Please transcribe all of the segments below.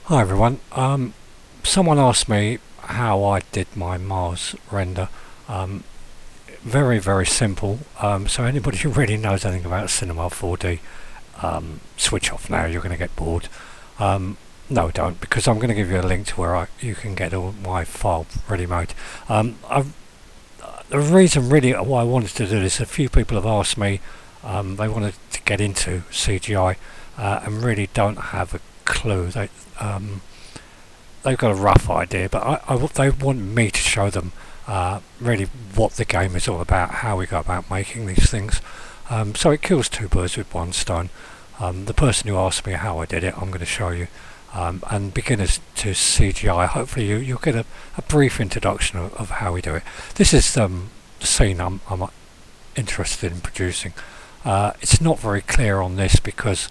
Hi everyone. Someone asked me how I did my Mars render. Um, very simple. So anybody who really knows anything about Cinema 4D, switch off now. You're going to get bored. No, don't, because I'm going to give you a link to where you can get all my file ready made. The reason really why I wanted to do this, a few people have asked me. They wanted to get into CGI and really don't have a clue. They've got a rough idea, but they want me to show them really what the game is all about, how we go about making these things. So it kills two birds with one stone. The person who asked me how I did it, I'm going to show you. And beginners to CGI, hopefully you'll get a brief introduction of how we do it. This is the scene I'm interested in producing. It's not very clear on this because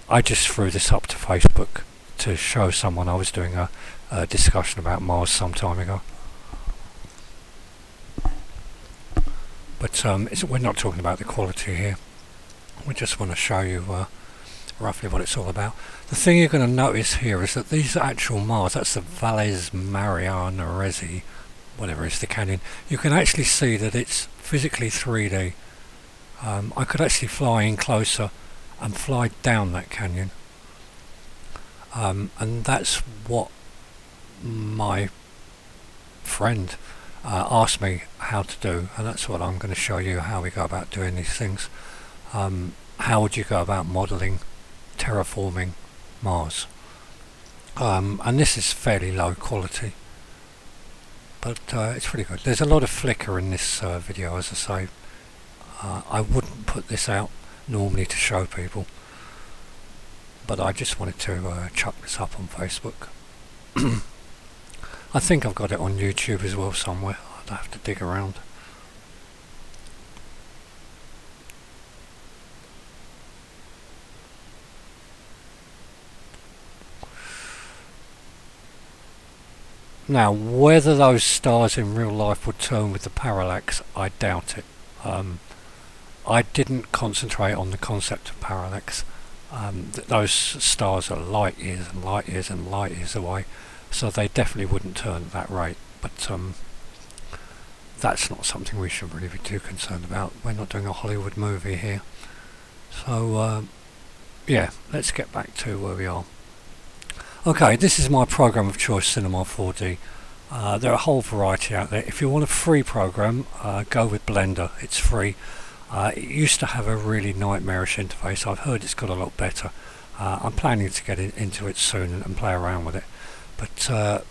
I just threw this up to Facebook to show someone. I was doing a discussion about Mars some time ago. But we're not talking about the quality here. We just want to show you roughly what it's all about. The thing you're going to notice here is that these are actual Mars. That's the Valles Marianaresi, whatever is the canyon. You can actually see that it's physically 3D. I could actually fly in closer and fly down that canyon. And that's what my friend asked me how to do, and that's what I'm going to show you, how we go about doing these things. How would you go about modelling, terraforming Mars? And this is fairly low quality, but it's pretty good. There's a lot of flicker in this video, as I say. I wouldn't put this out normally to show people, but I just wanted to chuck this up on Facebook. I think I've got it on YouTube as well somewhere. I'd have to dig around. Now, whether those stars in real life would turn with the parallax, I doubt it. I didn't concentrate on the concept of parallax. Those stars are light years and light years and light years away, so they definitely wouldn't turn at that rate. But that's not something we should really be too concerned about. We're not doing a Hollywood movie here. So yeah, let's get back to where we are. Okay, this is my program of choice, Cinema 4D. There are a whole variety out there. If you want a free program, go with Blender. It's free. It used to have a really nightmarish interface. I've heard it's got a lot better. I'm planning to get into it soon and play around with it. But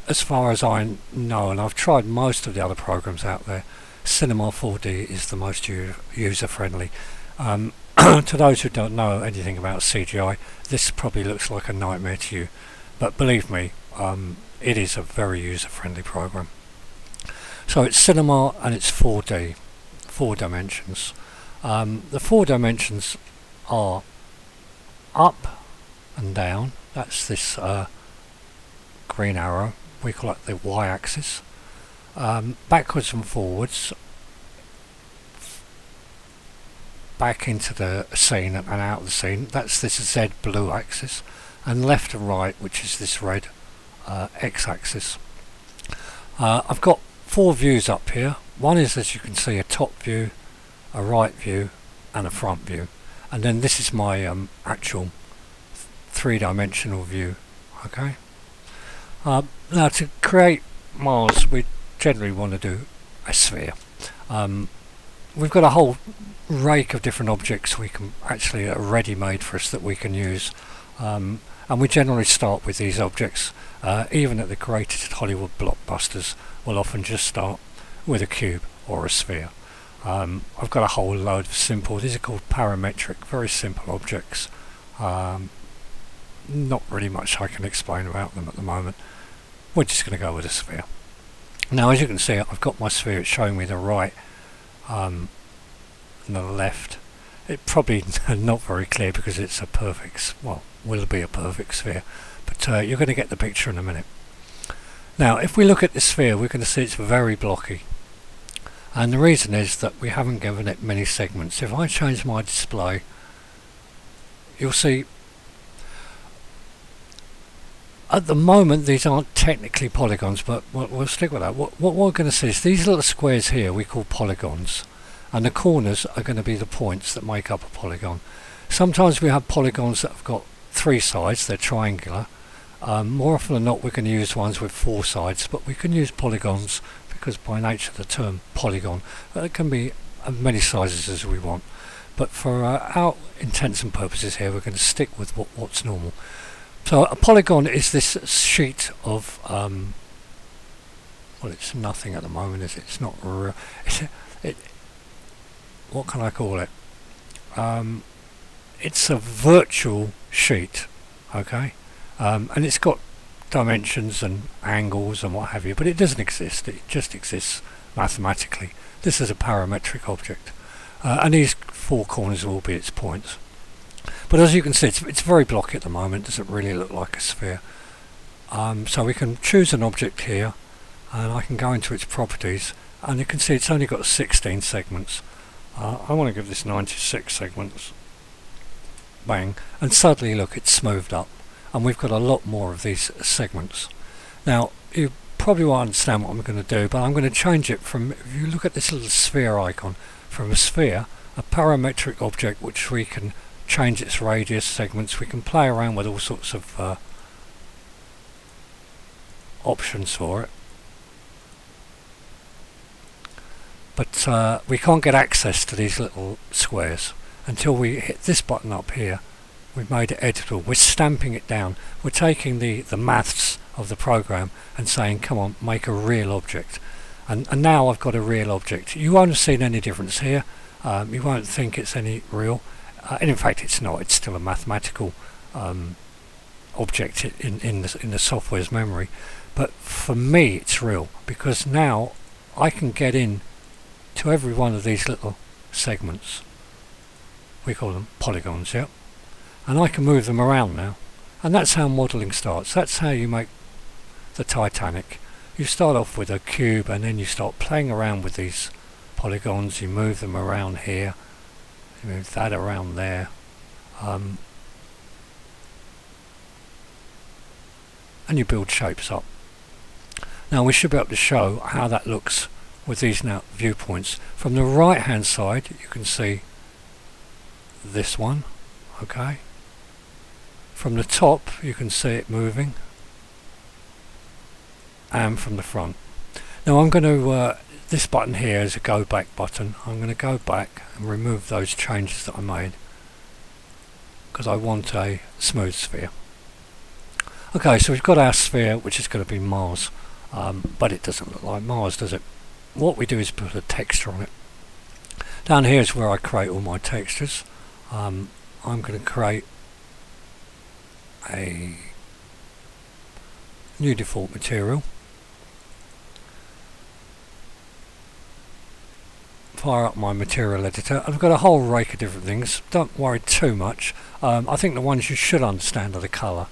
as far as I know, and I've tried most of the other programs out there, Cinema 4D is the most user-friendly. To those who don't know anything about CGI, this probably looks like a nightmare to you. But believe me, it is a very user-friendly program. So it's cinema and it's 4D. 4 dimensions. The 4 dimensions are up and down. That's this green arrow. We call it the y-axis. Backwards and forwards. Back into the scene and out of the scene. That's this Z blue axis. And left and right, which is this red x-axis. I've got 4 views up here. One is, as you can see, a top view, a right view and a front view, and then this is my actual 3-dimensional view. Okay. Now to create Mars we generally want to do a sphere. We've got a whole rake of different objects we can actually ready-made for us that we can use, and we generally start with these objects. Even at the greatest Hollywood blockbusters will often just start with a cube or a sphere. I've got a whole load of simple, these are called parametric, very simple objects. Not really much I can explain about them at the moment. We're just going to go with a sphere. Now as you can see, I've got my sphere, it's showing me the right and the left. It probably not very clear because it's a perfect, well, will be a perfect sphere, but you're going to get the picture in a minute. Now if we look at the sphere, we're going to see it's very blocky. And the reason is that we haven't given it many segments. If I change my display, you'll see at the moment these aren't technically polygons, but we'll stick with that. What we're going to see is these little squares here we call polygons, and the corners are going to be the points that make up a polygon. Sometimes we have polygons that have got 3 sides, they're triangular. More often than not we're going to use ones with 4 sides, but we can use polygons because by nature of the term polygon, it can be of many sizes as we want. But for our intents and purposes here, we're going to stick with what's normal. So a polygon is this sheet of, well, it's nothing at the moment, is it? It's not real. What can I call it? It's a virtual sheet, okay? And it's got dimensions and angles and what have you, but it doesn't exist. It just exists mathematically. This is a parametric object, and these 4 corners will be its points. But as you can see, it's very blocky at the moment. It doesn't really look like a sphere. So we can choose an object here, and I can go into its properties, and you can see it's only got 16 segments. I want to give this 96 segments. Bang, and suddenly look, it's smoothed up, and we've got a lot more of these segments. Now you probably won't understand what I'm going to do, but I'm going to change it from, if you look at this little sphere icon, from a sphere, a parametric object which we can change its radius, segments, we can play around with all sorts of options for it. But we can't get access to these little squares until we hit this button up here. We've made it editable. We're stamping it down. We're taking the maths of the program and saying, come on, make a real object. And now I've got a real object. You won't have seen any difference here. You won't think it's any real. And in fact, it's not. It's still a mathematical object in the software's memory. But for me, it's real because now I can get in to every one of these little segments. We call them polygons, yeah? And I can move them around now. And that's how modelling starts. That's how you make the Titanic. You start off with a cube and then you start playing around with these polygons. You move them around here. You move that around there. And you build shapes up. Now we should be able to show how that looks with these now viewpoints. From the right hand side you can see this one, okay? From the top you can see it moving, and from the front. Now I'm going to, this button here is a go back button. I'm going to go back and remove those changes that I made because I want a smooth sphere. Okay, so we've got our sphere, which is going to be Mars, but it doesn't look like Mars, does it? What we do is put a texture on it. Down here is where I create all my textures. I'm going to create a new default material. Fire up my material editor. I've got a whole rake of different things. Don't worry too much. I think the ones you should understand are the colour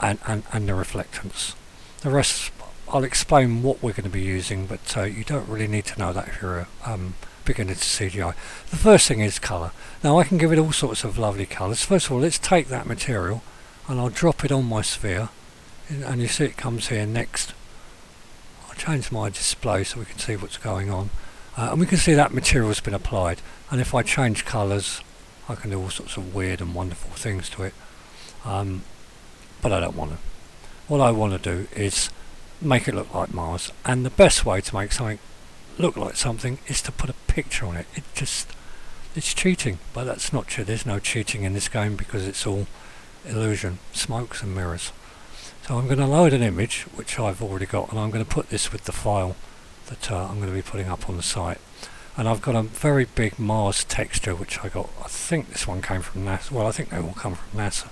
and the reflectance. The rest I'll explain what we're going to be using, but you don't really need to know that if you're a beginner to CGI. The first thing is colour. Now I can give it all sorts of lovely colours. First of all, let's take that material and I'll drop it on my sphere, and you see it comes here next. I'll change my display so we can see what's going on, and we can see that material has been applied, and if I change colours I can do all sorts of weird and wonderful things to it, but I don't want to. What I want to do is make it look like Mars, and the best way to make something look like something is to put a picture on it. It's cheating, but that's not true. There's no cheating in this game because it's all illusion, smokes and mirrors. So I'm going to load an image which I've already got, and I'm going to put this with the file that I'm going to be putting up on the site. And I've got a very big Mars texture which I got. I think this one came from NASA. Well, I think they all come from NASA,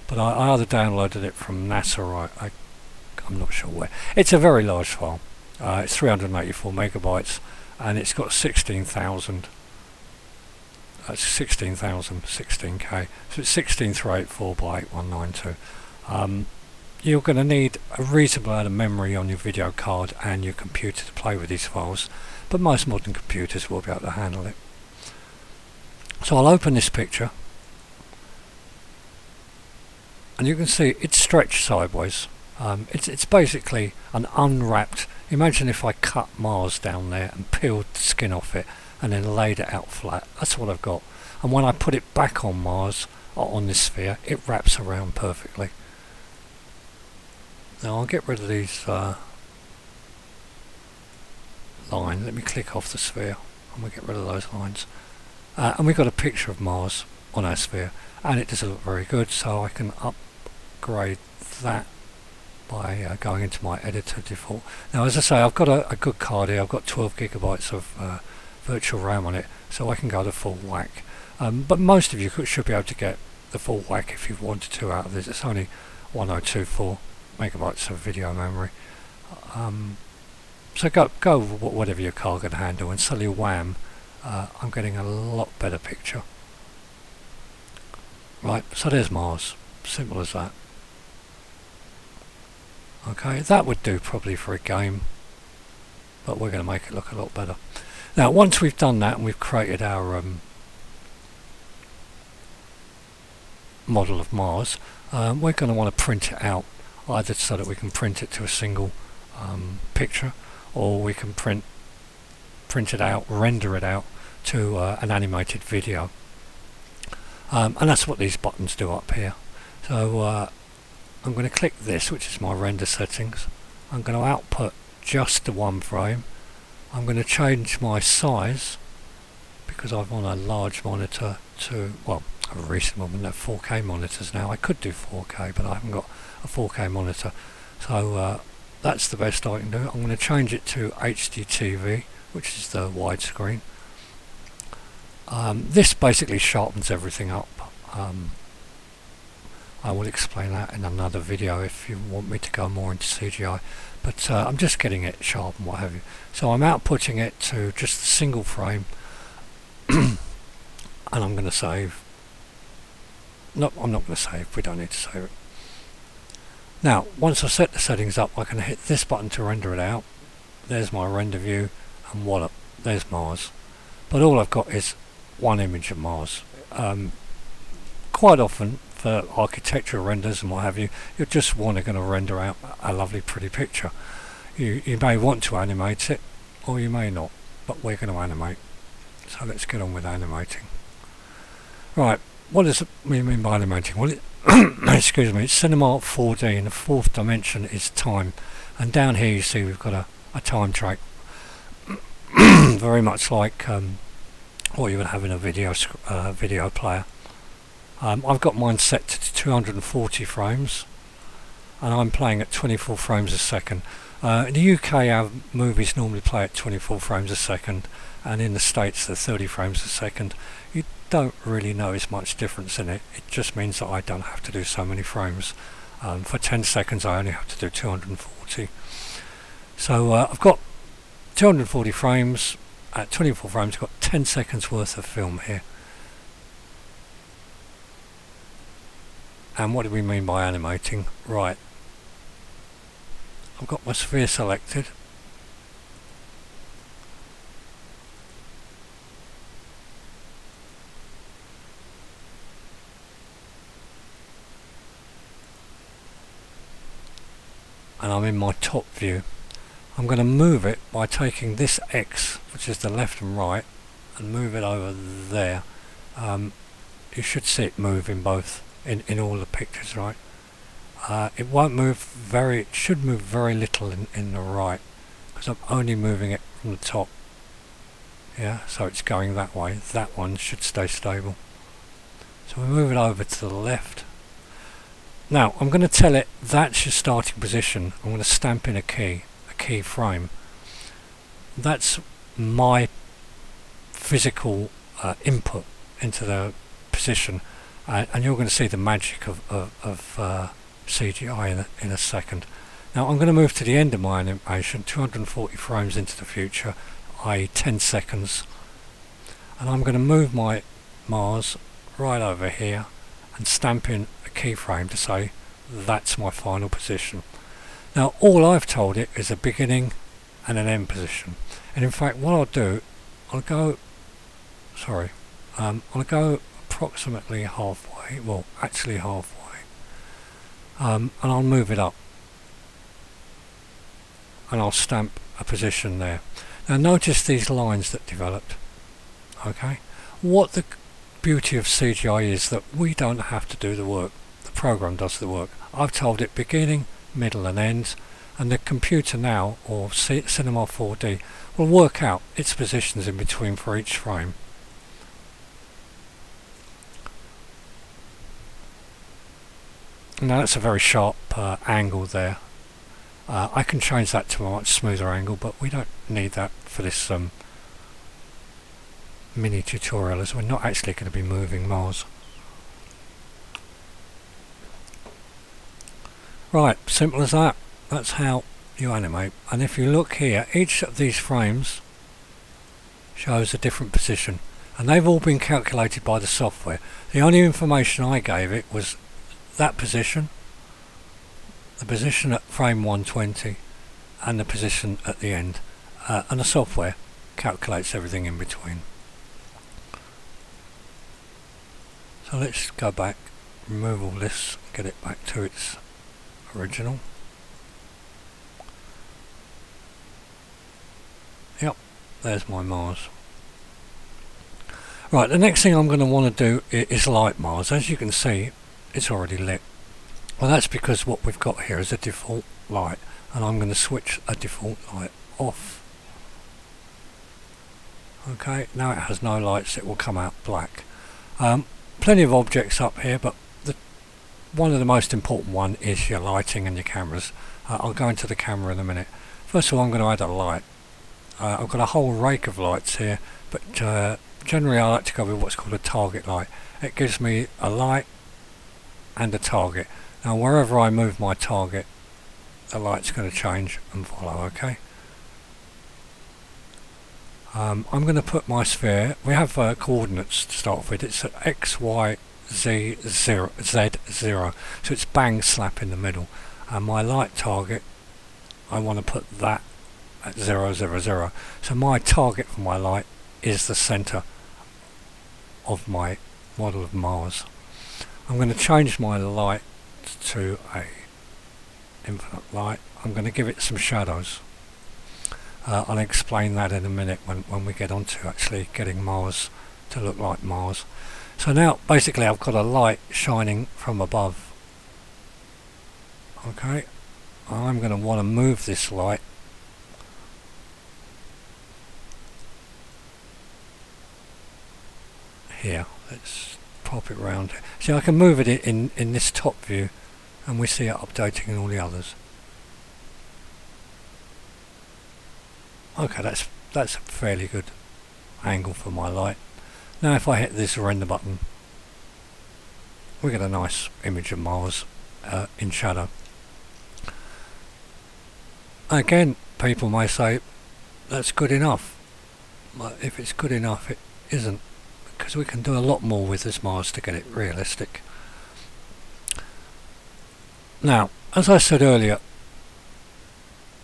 but I either downloaded it from NASA or I'm not sure where. It's a very large file. It's 384 megabytes, and it's got 16,000. That's 16K. So it's 16384 by 8192. You're going to need a reasonable amount of memory on your video card and your computer to play with these files, but most modern computers will be able to handle it. So I'll open this picture, and you can see it's stretched sideways. It's basically an unwrapped. Imagine if I cut Mars down there and peeled the skin off it and then laid it out flat. That's what I've got. And when I put it back on Mars, or on this sphere, it wraps around perfectly. Now I'll get rid of these lines. Let me click off the sphere and we'll get rid of those lines. And we've got a picture of Mars on our sphere, and it doesn't look very good, so I can upgrade that by going into my editor default. Now, as I say, I've got a good card here. I've got 12 gigabytes of virtual RAM on it, so I can go to full whack. But most of you should be able to get the full whack if you wanted to out of this. It's only 1024 megabytes of video memory. So go whatever your card can handle, and suddenly wham, I'm getting a lot better picture. Right, so there's Mars. Simple as that. Okay, that would do probably for a game, but we're going to make it look a lot better. Now, once we've done that and we've created our model of Mars, we're going to want to print it out, either so that we can print it to a single picture, or we can print it out, render it out to an animated video. And that's what these buttons do up here. So I'm going to click this, which is my render settings. I'm going to output just the one frame. I'm going to change my size, because I'm on a large monitor, to, well, a recent one, we have 4K monitors now. I could do 4K, but I haven't got a 4K monitor. So that's the best I can do. I'm going to change it to HDTV, which is the widescreen. This basically sharpens everything up. I will explain that in another video if you want me to go more into CGI, but I'm just getting it sharp and what have you. So I'm outputting it to just a single frame, and I'm going to save. No, I'm not going to save, we don't need to save it. Now, once I set the settings up, I can hit this button to render it out. There's my render view, and wallop, there's Mars. But all I've got is one image of Mars. Quite often, for architectural renders and what have you, you're just going to render out a lovely pretty picture. You may want to animate it, or you may not, but we're going to animate. So let's get on with animating. Right, what does it mean by animating? Well, excuse me, it's Cinema 4D, and the fourth dimension is time. And down here you see we've got a time track, very much like what you would have in a video player. I've got mine set to 240 frames, and I'm playing at 24 frames a second. In the UK, our movies normally play at 24 frames a second, and in the States they're 30 frames a second. You don't really notice much difference in it. It just means that I don't have to do so many frames. For 10 seconds I only have to do 240. So I've got 240 frames at 24 frames. I've got 10 seconds worth of film here. And what do we mean by animating? Right, I've got my sphere selected. And I'm in my top view. I'm going to move it by taking this X, which is the left and right, and move it over there. You should see it move in both. In all the pictures, right? It won't move it should move very little in the right, because I'm only moving it from the top. Yeah, so it's going that way. That one should stay stable. So we move it over to the left. Now I'm going to tell it that's your starting position. I'm going to stamp in a key frame. That's my physical input into the position. And you're going to see the magic of CGI in a second. Now I'm going to move to the end of my animation, 240 frames into the future, i.e. 10 seconds. And I'm going to move my Mars right over here and stamp in a keyframe to say that's my final position. Now all I've told it is a beginning and an end position. And in fact what I'll do, I'll go approximately halfway, well actually halfway, and I'll move it up, and I'll stamp a position there. Now notice these lines that developed. Okay, what the beauty of CGI is that we don't have to do the work. The program does the work. I've told it beginning, middle and end, and the computer now, or Cinema 4D, will work out its positions in between for each frame. Now that's a very sharp angle there. I can change that to a much smoother angle, but we don't need that for this mini tutorial, as we're not actually going to be moving Mars. Right, simple as that. That's how you animate. And if you look here, each of these frames shows a different position, and they've all been calculated by the software. The only information I gave it was that position, the position at frame 120, and the position at the end, and the software calculates everything in between. So let's go back, remove all this, get it back to its original. Yep, there's my Mars. Right, the next thing I'm going to want to do is light Mars. As you can see, it's already lit. Well, that's because what we've got here is a default light, and I'm going to switch a default light off. Okay, now it has no lights, it will come out black. Plenty of objects up here, but one of the most important one is your lighting and your cameras. I'll go into the camera in a minute. First of all, I'm going to add a light. I've got a whole rake of lights here, but generally I like to go with what's called a target light. It gives me a light and a target. Now wherever I move my target, the light's going to change and follow, okay? I'm going to put my sphere, we have coordinates to start with. It's at X, Y, Z, 0, Z, 0. So it's bang slap in the middle. And my light target, I want to put that at 0, 0, 0. So my target for my light is the center of my model of Mars. I'm going to change my light to a infinite light. I'm going to give it some shadows. I'll explain that in a minute when we get on to actually getting Mars to look like Mars. So now basically I've got a light shining from above. Okay, I'm going to want to move this light here. Let's pop it round. See, I can move it in this top view, and we see it updating in all the others. Okay, that's a fairly good angle for my light. Now if I hit this render button, we get a nice image of Mars in shadow. Again, people may say that's good enough, but if it's good enough, it isn't, because we can do a lot more with this Mars to get it realistic. Now, as I said earlier,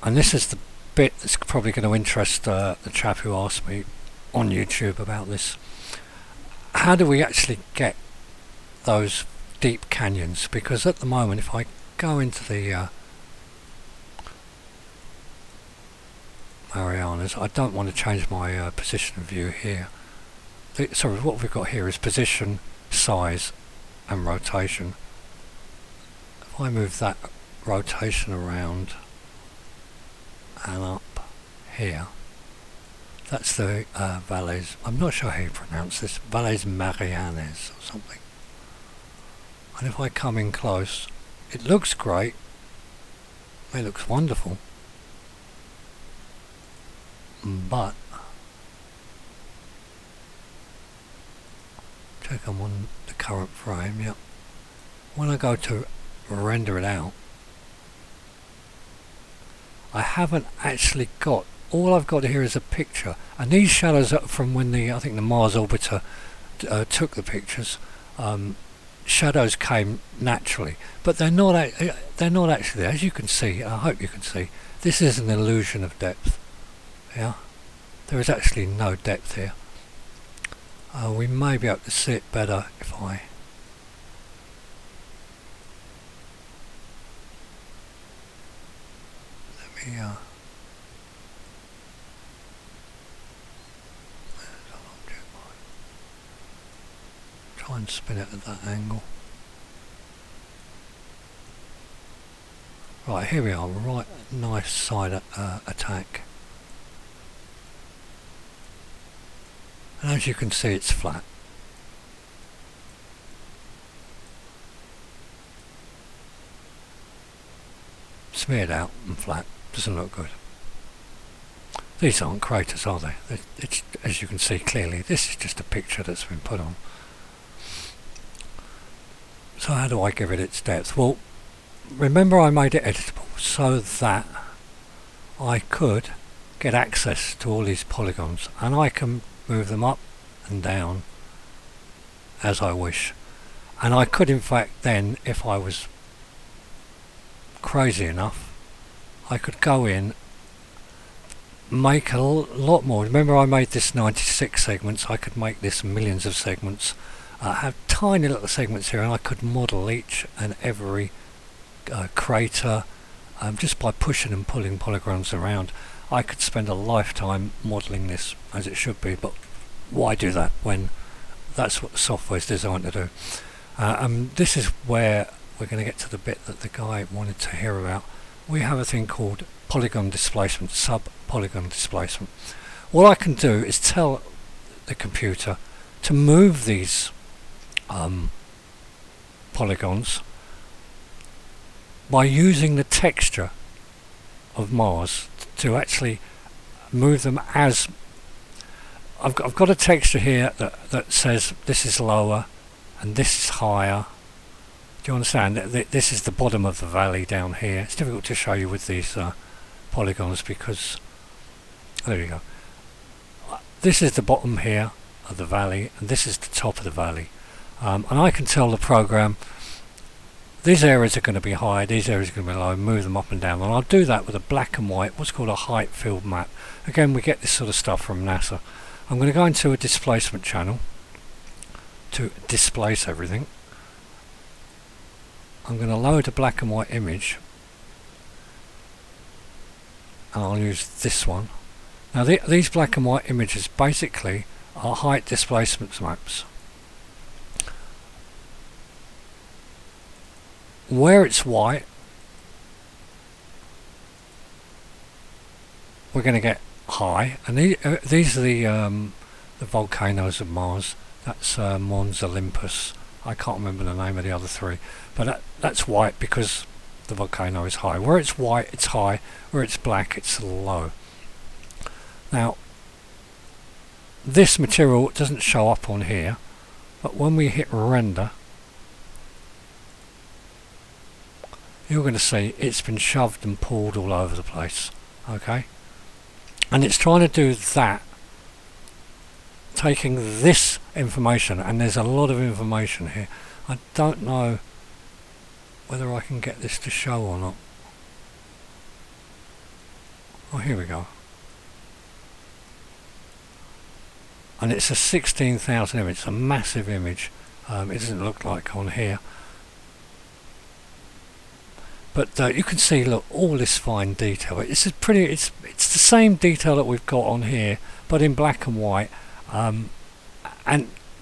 and this is the bit that's probably going to interest the chap who asked me on YouTube about this, how do we actually get those deep canyons? Because at the moment, if I go into the Marianas, I don't want to change my position of view here. Sorry, what we've got here is position, size and rotation. If I move that rotation around and up here, that's the Valles, I'm not sure how you pronounce this, Valles Marianas or something. And if I come in close, it looks great, it looks wonderful, but check I'm on the current frame. Yep. When I go to render it out, I haven't actually got, all I've got here is a picture, and these shadows are from when I think the Mars orbiter took the pictures. Shadows came naturally, but they're not actually there. As you can see, I hope you can see, this is an illusion of depth. Yeah, there is actually no depth here. We may be able to see it better if I here. Try and spin it at that angle. Right, here we are, right, nice side attack. And as you can see, it's flat. Smeared out and flat, doesn't look good. These aren't craters, are they? It's, as you can see clearly, this is just a picture that's been put on. So how do I give it its depth? Well, remember I made it editable so that I could get access to all these polygons, and I can move them up and down as I wish. And I could in fact then, if I was crazy enough, I could go in, make a lot more. Remember I made this 96 segments, I could make this millions of segments, have tiny little segments here, and I could model each and every crater just by pushing and pulling polygons around. I could spend a lifetime modelling this as it should be, but why do that when that's what the software is designed to do? This is where we're going to get to the bit that the guy wanted to hear about. We have a thing called polygon displacement, sub-polygon displacement. What I can do is tell the computer to move these polygons by using the texture of Mars to actually move them as I've got a texture here that says this is lower and this is higher. Do you understand? This is the bottom of the valley down here. It's difficult to show you with these polygons because there you go. This is the bottom here of the valley and this is the top of the valley, and I can tell the program these areas are going to be high, these areas are going to be low, move them up and down, and I'll do that with a black and white, what's called a height field map. Again, we get this sort of stuff from NASA. I'm going to go into a displacement channel to displace everything. I'm going to load a black and white image, and I'll use this one. Now these black and white images basically are height displacement maps. Where it's white, we're going to get high, and these are the volcanoes of Mars. That's Mons Olympus. I can't remember the name of the other three, but that's white because the volcano is high. Where it's white, it's high. Where it's black, it's low. Now, this material doesn't show up on here, but when we hit render, you're going to see it's been shoved and pulled all over the place. Okay, and it's trying to do that, taking this information, and there's a lot of information here. I don't know whether I can get this to show or not. Oh, here we go. And it's a 16,000 image. It's a massive image. It doesn't look like on here. But you can see, look, all this fine detail. It's the same detail that we've got on here, but in black and white. And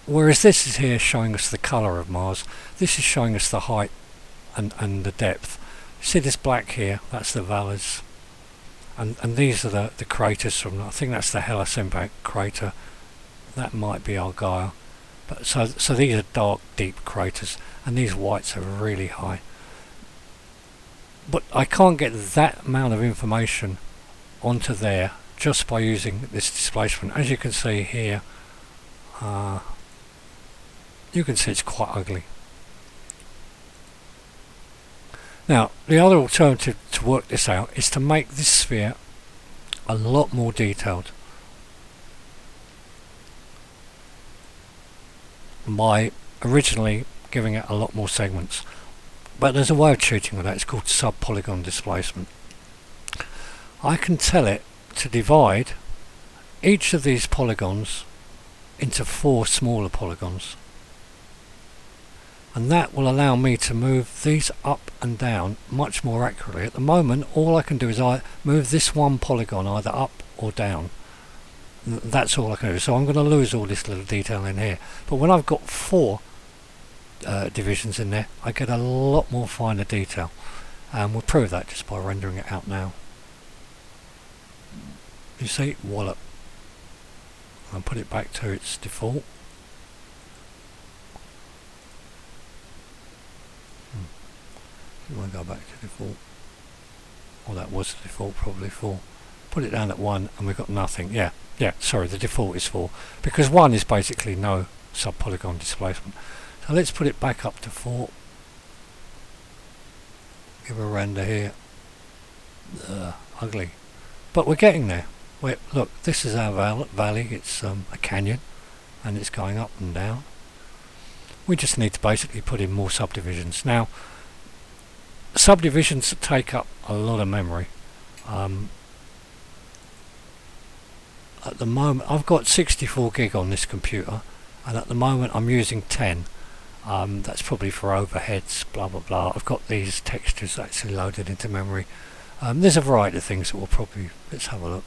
whereas this is here showing us the colour of Mars, this is showing us the height and the depth. See this black here? That's the valleys, and these are the craters from. I think that's the Hellas impact crater. That might be Argyle. But so these are dark, deep craters, and these whites are really high. But I can't get that amount of information onto there just by using this displacement. As you can see here, you can see it's quite ugly. Now, the other alternative to work this out is to make this sphere a lot more detailed by originally giving it a lot more segments. But there's a way of cheating with that. It's called sub-polygon displacement. I can tell it to divide each of these polygons into 4 smaller polygons, and that will allow me to move these up and down much more accurately. At the moment, all I can do is I move this one polygon either up or down. That's all I can do. So I'm going to lose all this little detail in here. But when I've got 4 divisions in there, I get a lot more finer detail. And we'll prove that just by rendering it out now. You see, wallop. I'll put it back to its default. You want to go back to default. Well, that was the default, probably 4. Put it down at 1 and we've got nothing. Yeah, sorry, the default is 4. Because 1 is basically no subpolygon displacement. So let's put it back up to 4. Give a render here. Ugly. But we're getting there. Look, this is our valley. It's a canyon. And it's going up and down. We just need to basically put in more subdivisions. Now, subdivisions take up a lot of memory. At the moment, I've got 64 gig on this computer, and at the moment I'm using 10. That's probably for overheads, blah blah blah. I've got these textures actually loaded into memory. There's a variety of things that will probably, let's have a look.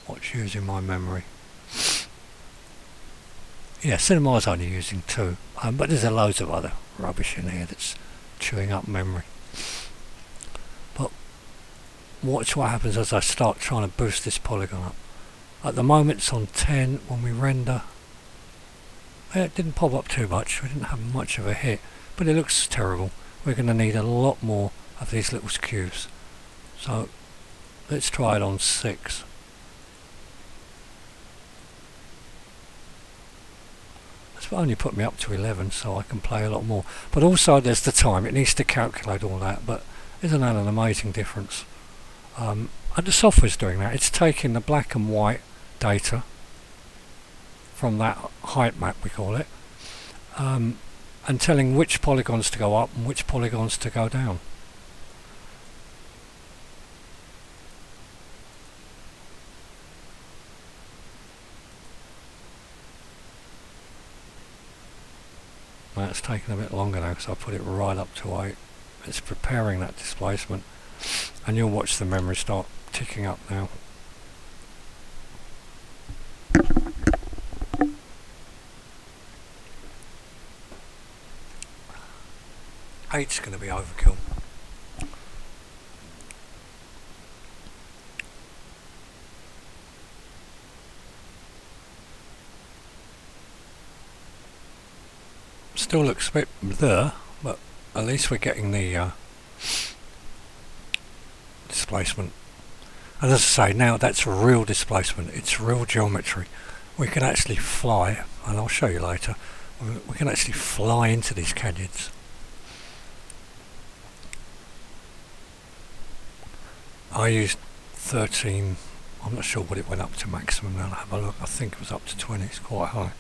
What's using my memory? Yeah, Cinema's only using 2, but there's loads of other rubbish in here that's chewing up memory. But watch what happens as I start trying to boost this polygon up. At the moment it's on 10. When we render, it didn't pop up too much. We didn't have much of a hit, but it looks terrible. We're going to need a lot more of these little skews. So let's try it on 6. It's only put me up to 11, so I can play a lot more. But also there's the time. It needs to calculate all that, but isn't that an amazing difference? And the software's doing that. It's taking the black and white data from that height map, we call it, and telling which polygons to go up and which polygons to go down. That's taken a bit longer now because I put it right up to 8. It's preparing that displacement, and you'll watch the memory start ticking up now. Eight's going to be overkill. Still looks a bit there, but at least we're getting the displacement. And as I say, now that's real displacement. It's real geometry. We can actually fly, and I'll show you later. We can actually fly into these canyons. I used 13. I'm not sure what it went up to maximum now. I'll have a look. I think it was up to 20. It's quite high.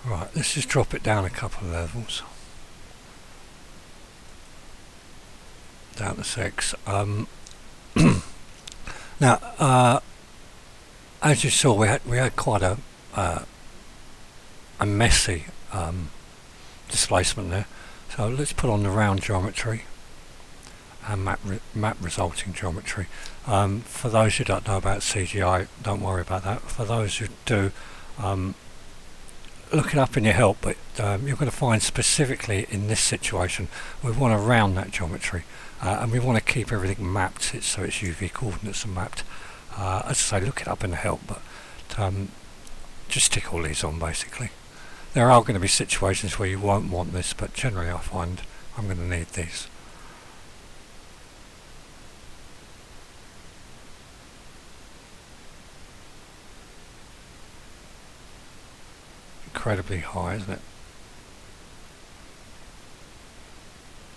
Right, let's just drop it down a couple of levels. Down to 6. Now, as you saw, we had quite a messy displacement there. So let's put on the round geometry and map resulting geometry. For those who don't know about CGI, don't worry about that. For those who do, look it up in your help, but you're going to find specifically in this situation we want to round that geometry, and we want to keep everything mapped so its UV coordinates are mapped. As I say, look it up in the help, but just tick all these on basically. There are going to be situations where you won't want this, but generally I find I'm going to need these. Incredibly high, isn't it?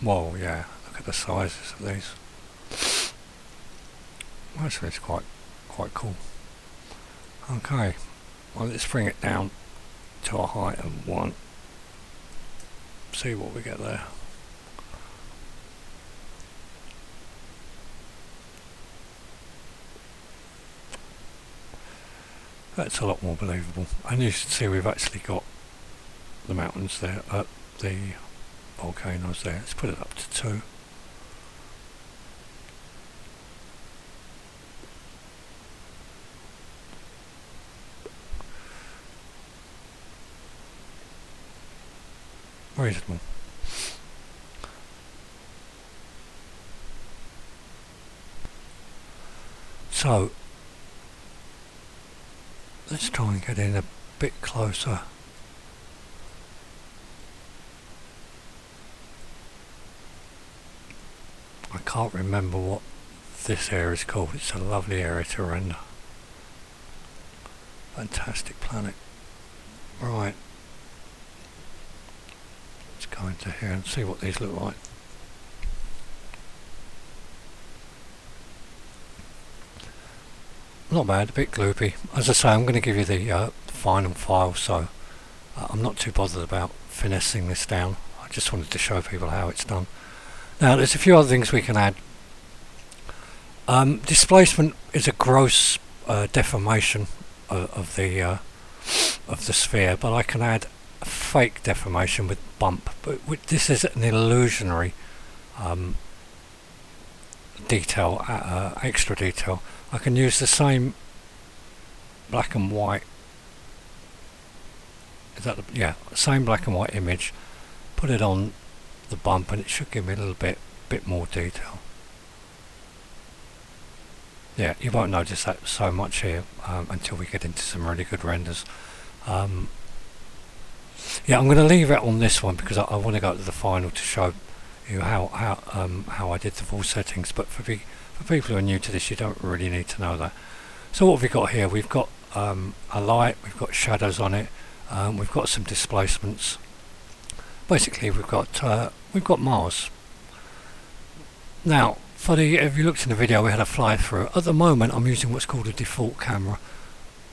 Whoa, yeah, look at the sizes of these. Actually, it's quite cool. Okay, well, let's bring it down to a height of 1. See what we get there. That's a lot more believable, and you should see we've actually got the mountains there. the volcanoes there. Let's put it up to 2. Reasonable. So let's try and get in a bit closer. I can't remember what this area is called. It's a lovely area to render. Fantastic planet. Right. Let's go into here and see what these look like. Not bad, a bit gloopy. As I say, I'm going to give you the final file, so I'm not too bothered about finessing this down. I just wanted to show people how it's done. Now, there's a few other things we can add. Displacement is a gross deformation of the sphere, but I can add a fake deformation with bump. But this is an illusionary detail, extra detail. I can use the same black and white. Same black and white image. Put it on the bump, and it should give me a little bit more detail. Yeah, you won't notice that so much here until we get into some really good renders. Yeah, I'm going to leave it on this one because I want to go to the final to show you how I did the full settings. But for people who are new to this, you don't really need to know that. So what have we got here? We've got a light, we've got shadows on it, we've got some displacements. Basically, we've got Mars. Now, if you looked in the video, we had a fly through. At the moment, I'm using what's called a default camera,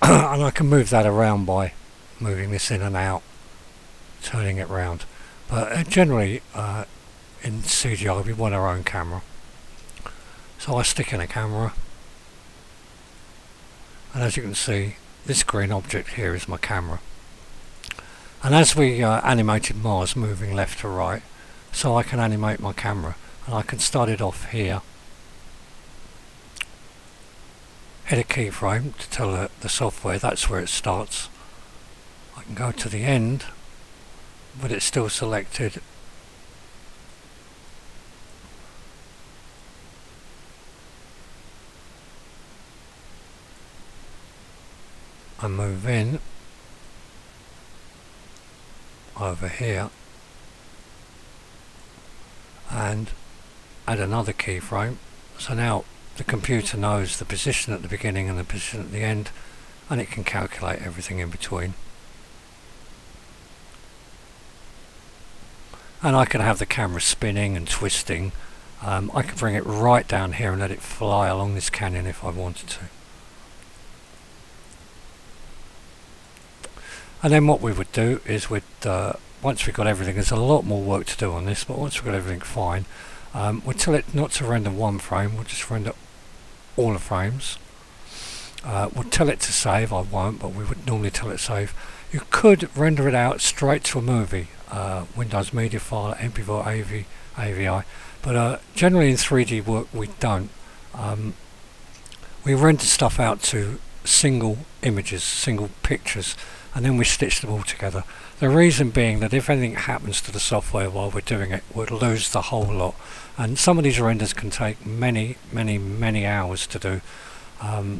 and I can move that around by moving this in and out, turning it round. But generally, in CGI, we want our own camera. So I stick in a camera, and as you can see, this green object here is my camera. And as we animated Mars moving left to right, so I can animate my camera, and I can start it off here. Hit a keyframe to tell the software that's where it starts. I can go to the end, but it's still selected. I move in over here and add another keyframe. So now the computer knows the position at the beginning and the position at the end, and it can calculate everything in between. And I can have the camera spinning and twisting. I can bring it right down here and let it fly along this canyon if I wanted to. And then what we would do is once we've got everything, there's a lot more work to do on this, but once we've got everything fine, we'll tell it not to render one frame, we'll just render all the frames. We'll tell it to save, I won't, but we would normally tell it save. You could render it out straight to a movie, Windows Media File, MP4, AVI, but generally in 3D work we don't. We render stuff out to single images, single pictures, and then we stitch them all together. The reason being that if anything happens to the software while we're doing it, we'll lose the whole lot. And some of these renders can take many hours to do. And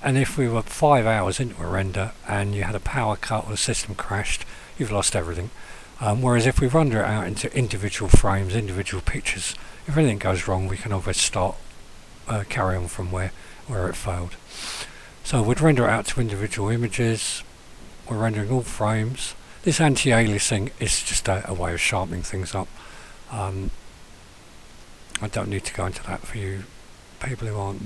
if we were 5 hours into a render and you had a power cut or the system crashed, you've lost everything. Whereas if we render it out into individual frames, individual pictures, if anything goes wrong, we can always start, carry on from where it failed. So we'd render it out to individual images. We're rendering all frames. This anti-aliasing is just a way of sharpening things up. I don't need to go into that for you people who aren't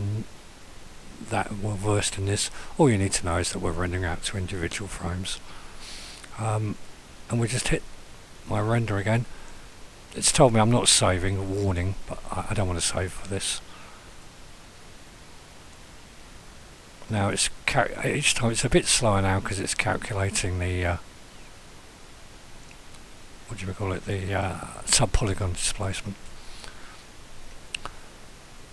that well versed in this. All you need to know is that we're rendering out to individual frames. And we just hit my render again. It's told me I'm not saving, a warning, but I don't want to save for this. Now each time it's a bit slower now because it's calculating the what do we call it, the subpolygon displacement.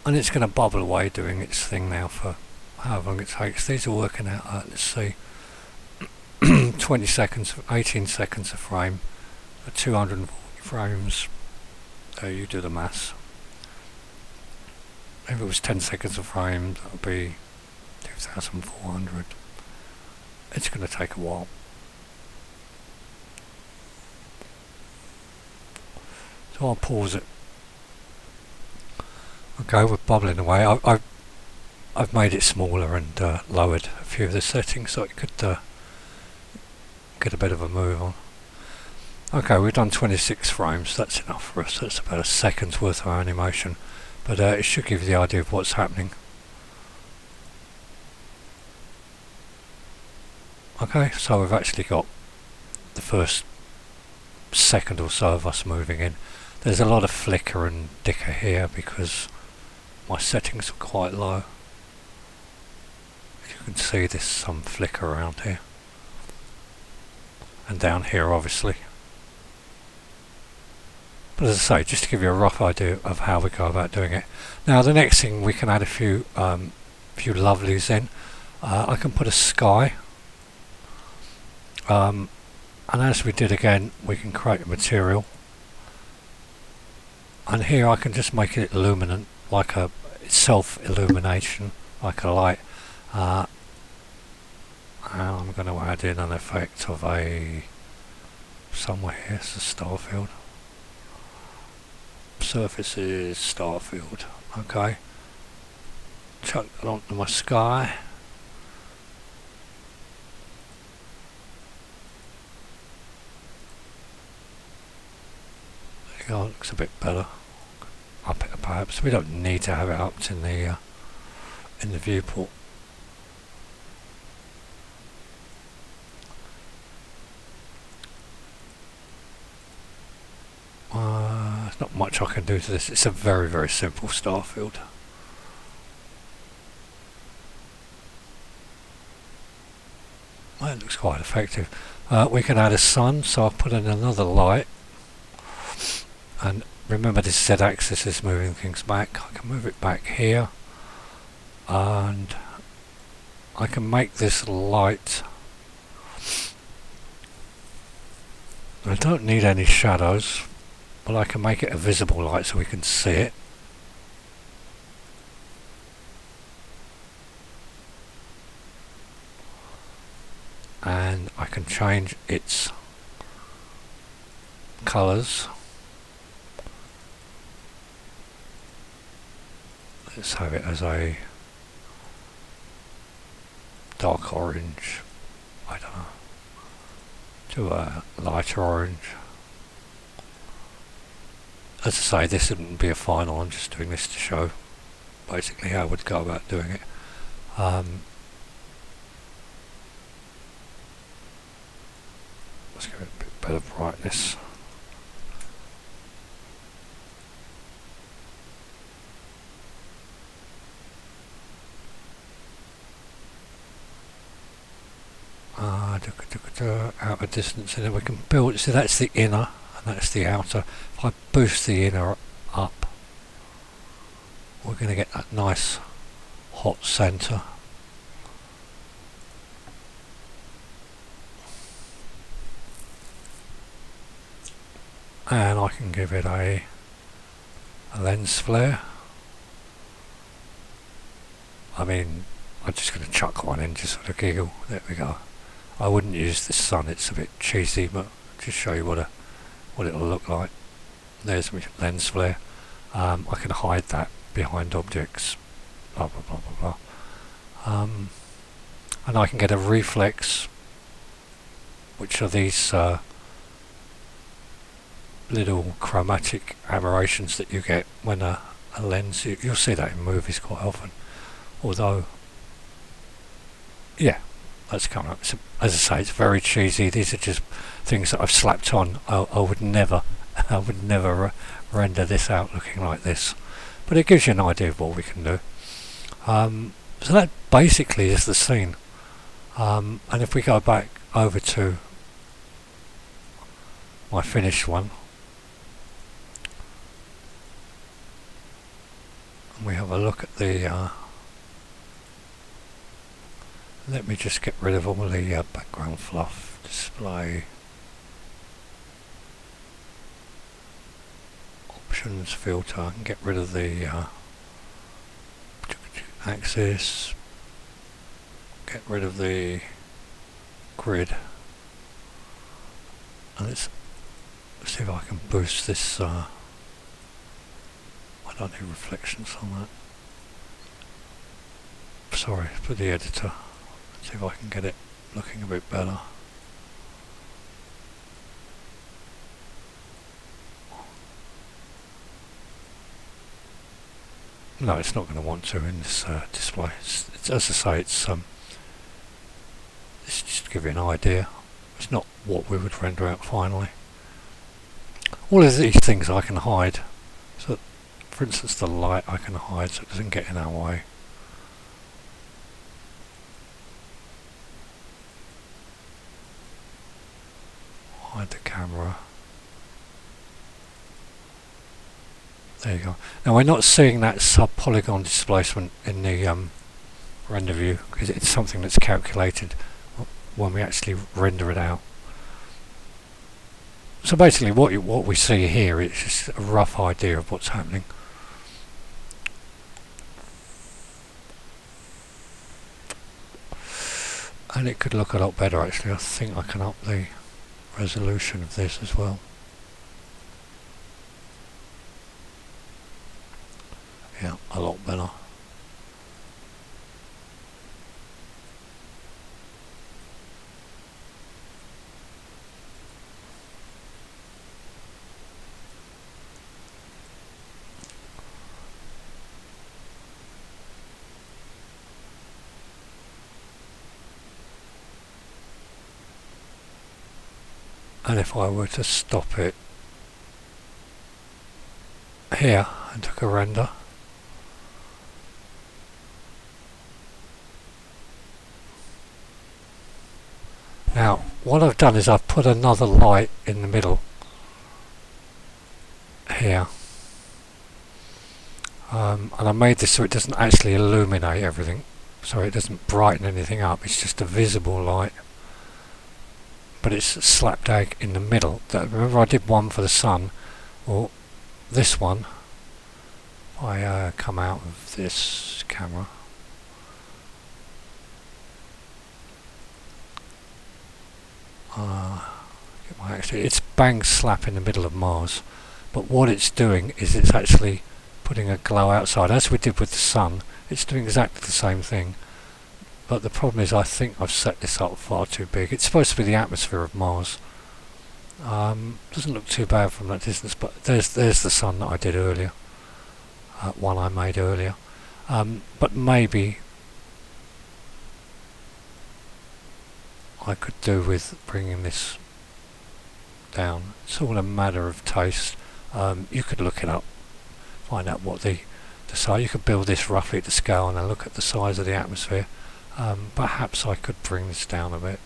And it's going to bubble away doing its thing now for however long it takes. These are working out at, let's see, 20 seconds, 18 seconds a frame, 240 frames. You do the maths. If it was 10 seconds a frame, that would be 2,400. It's going to take a while. So I'll pause it. Okay, we're bubbling away. I've made it smaller and lowered a few of the settings so it could get a bit of a move on. Okay, we've done 26 frames. That's enough for us. That's about a second's worth of animation, but it should give you the idea of what's happening. Okay, so we've actually got the first second or so of us moving in. There's a lot of flicker and dicker here because my settings are quite low. As you can see, there's some flicker around here. And down here, obviously. But as I say, just to give you a rough idea of how we go about doing it. Now, the next thing, we can add a few lovelies in. I can put a sky. And as we did again, we can create a material. And here I can just make it luminant, like a self-illumination, like a light. And I'm going to add in an effect of somewhere here, it's a star field. Surfaces, star field. Okay. Chuck that onto my sky. There you go, looks a bit better. Up it perhaps. We don't need to have it upped in the viewport. There's not much I can do to this. It's a very, very simple star field. Well, it looks quite effective. We can add a sun, so I'll put in another light. And remember, this Z-axis is moving things back. I can move it back here. And I can make this light. I don't need any shadows. But I can make it a visible light so we can see it. And I can change its colours. Let's have it as a dark orange, I don't know, to a lighter orange. As I say, this wouldn't be a final, I'm just doing this to show basically how I would go about doing it. Let's give it a bit better brightness. Outer distance, and then we can build, so that's the inner and that's the outer. If I boost the inner up, we're going to get that nice hot centre. And I can give it a lens flare. I mean, I'm just going to chuck one in just for a giggle. There we go. I wouldn't use the sun, it's a bit cheesy, but just show you what it'll look like. There's my lens flare. I can hide that behind objects, blah blah blah blah blah. And I can get a reflex, which are these little chromatic aberrations that you get when a lens, you'll see that in movies quite often, although yeah, that's coming up. So, as I say, it's very cheesy. These are just things that I've slapped on. I would never render this out looking like this, but it gives you an idea of what we can do. So that basically is the scene. And if we go back over to my finished one. And we have a look at the let me just get rid of all the background fluff. Display options, filter, and get rid of the axis, get rid of the grid, and let's see if I can boost this. I don't need reflections on that. Sorry for the editor. Let's see if I can get it looking a bit better. No, it's not going to want to in this display. It's, as I say, it's just to give you an idea. It's not what we would render out finally. All of these things I can hide. So, for instance, the light I can hide so it doesn't get in our way. Hide the camera. There you go. Now we're not seeing that sub-polygon displacement in the render view because it's something that's calculated when we actually render it out. So basically what we see here is just a rough idea of what's happening. And it could look a lot better actually. I think I can up the resolution of this as well. Yeah, a lot better. And if I were to stop it here and took a render, now what I've done is I've put another light in the middle here, and I made this so it doesn't actually illuminate everything, so it doesn't brighten anything up, it's just a visible light, but it's slap dab in the middle. Remember I did one for the sun. Well, this one, if I come out of this camera, it's bang slap in the middle of Mars, but what it's doing is it's actually putting a glow outside, as we did with the sun. It's doing exactly the same thing, but the problem is I think I've set this up far too big. It's supposed to be the atmosphere of Mars. Doesn't look too bad from that distance, but there's the sun that I did earlier, one I made earlier, but maybe I could do with bringing this down. It's all a matter of taste. You could look it up, find out what the size. You could build this roughly to scale and then look at the size of the atmosphere. Perhaps I could bring this down a bit,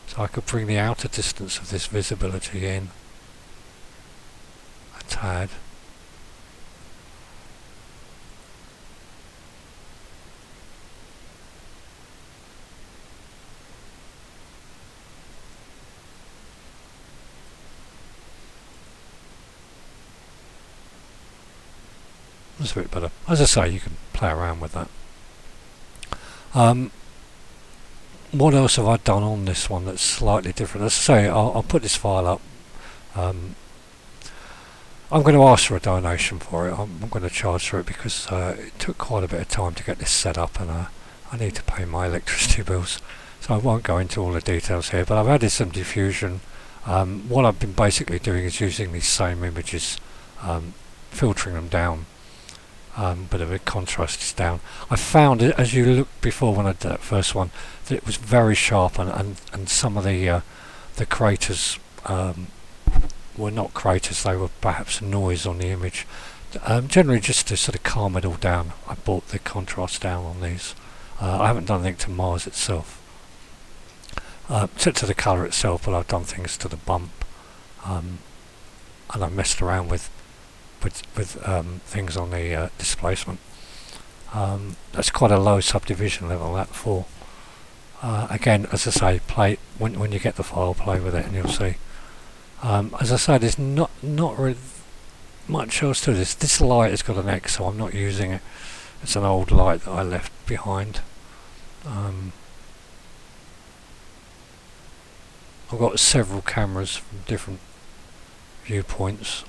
so I could bring the outer distance of this visibility in a tad. That's a bit better. As I say, you can play around with that. What else have I done on this one that's slightly different? As I say, I'll put this file up. I'm going to ask for a donation for it. I'm going to charge for it because it took quite a bit of time to get this set up, and I need to pay my electricity bills. So I won't go into all the details here, but I've added some diffusion. What I've been basically doing is using these same images, filtering them down. Bit of a contrast is down. I found it, as you looked before when I did that first one, that it was very sharp, and some of the craters were not craters, they were perhaps noise on the image. Generally just to sort of calm it all down, I brought the contrast down on these. I haven't done anything to Mars itself, except to the colour itself, but I've done things to the bump, and I messed around with things on the displacement. That's quite a low subdivision level, that 4. Again, as I say, play when you get the file, play with it and you'll see. As I say, there's not really much else to this. This light has got an X, so I'm not using it. It's an old light that I left behind. I've got several cameras from different viewpoints.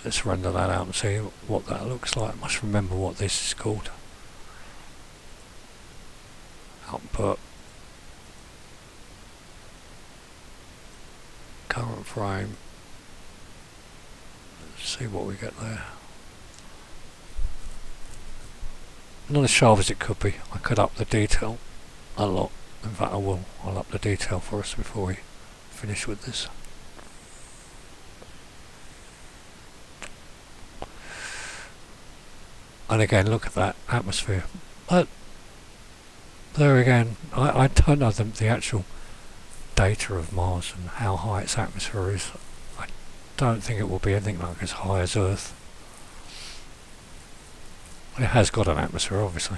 Let's render that out and see what that looks like. I must remember what this is called. Output. Current frame. Let's see what we get there. Not as sharp as it could be. I could up the detail a lot. In fact, I will. I'll up the detail for us before we finish with this. And again, look at that atmosphere. But there again, I don't know the actual data of Mars and how high its atmosphere is. I don't think it will be anything like as high as Earth. It has got an atmosphere, obviously.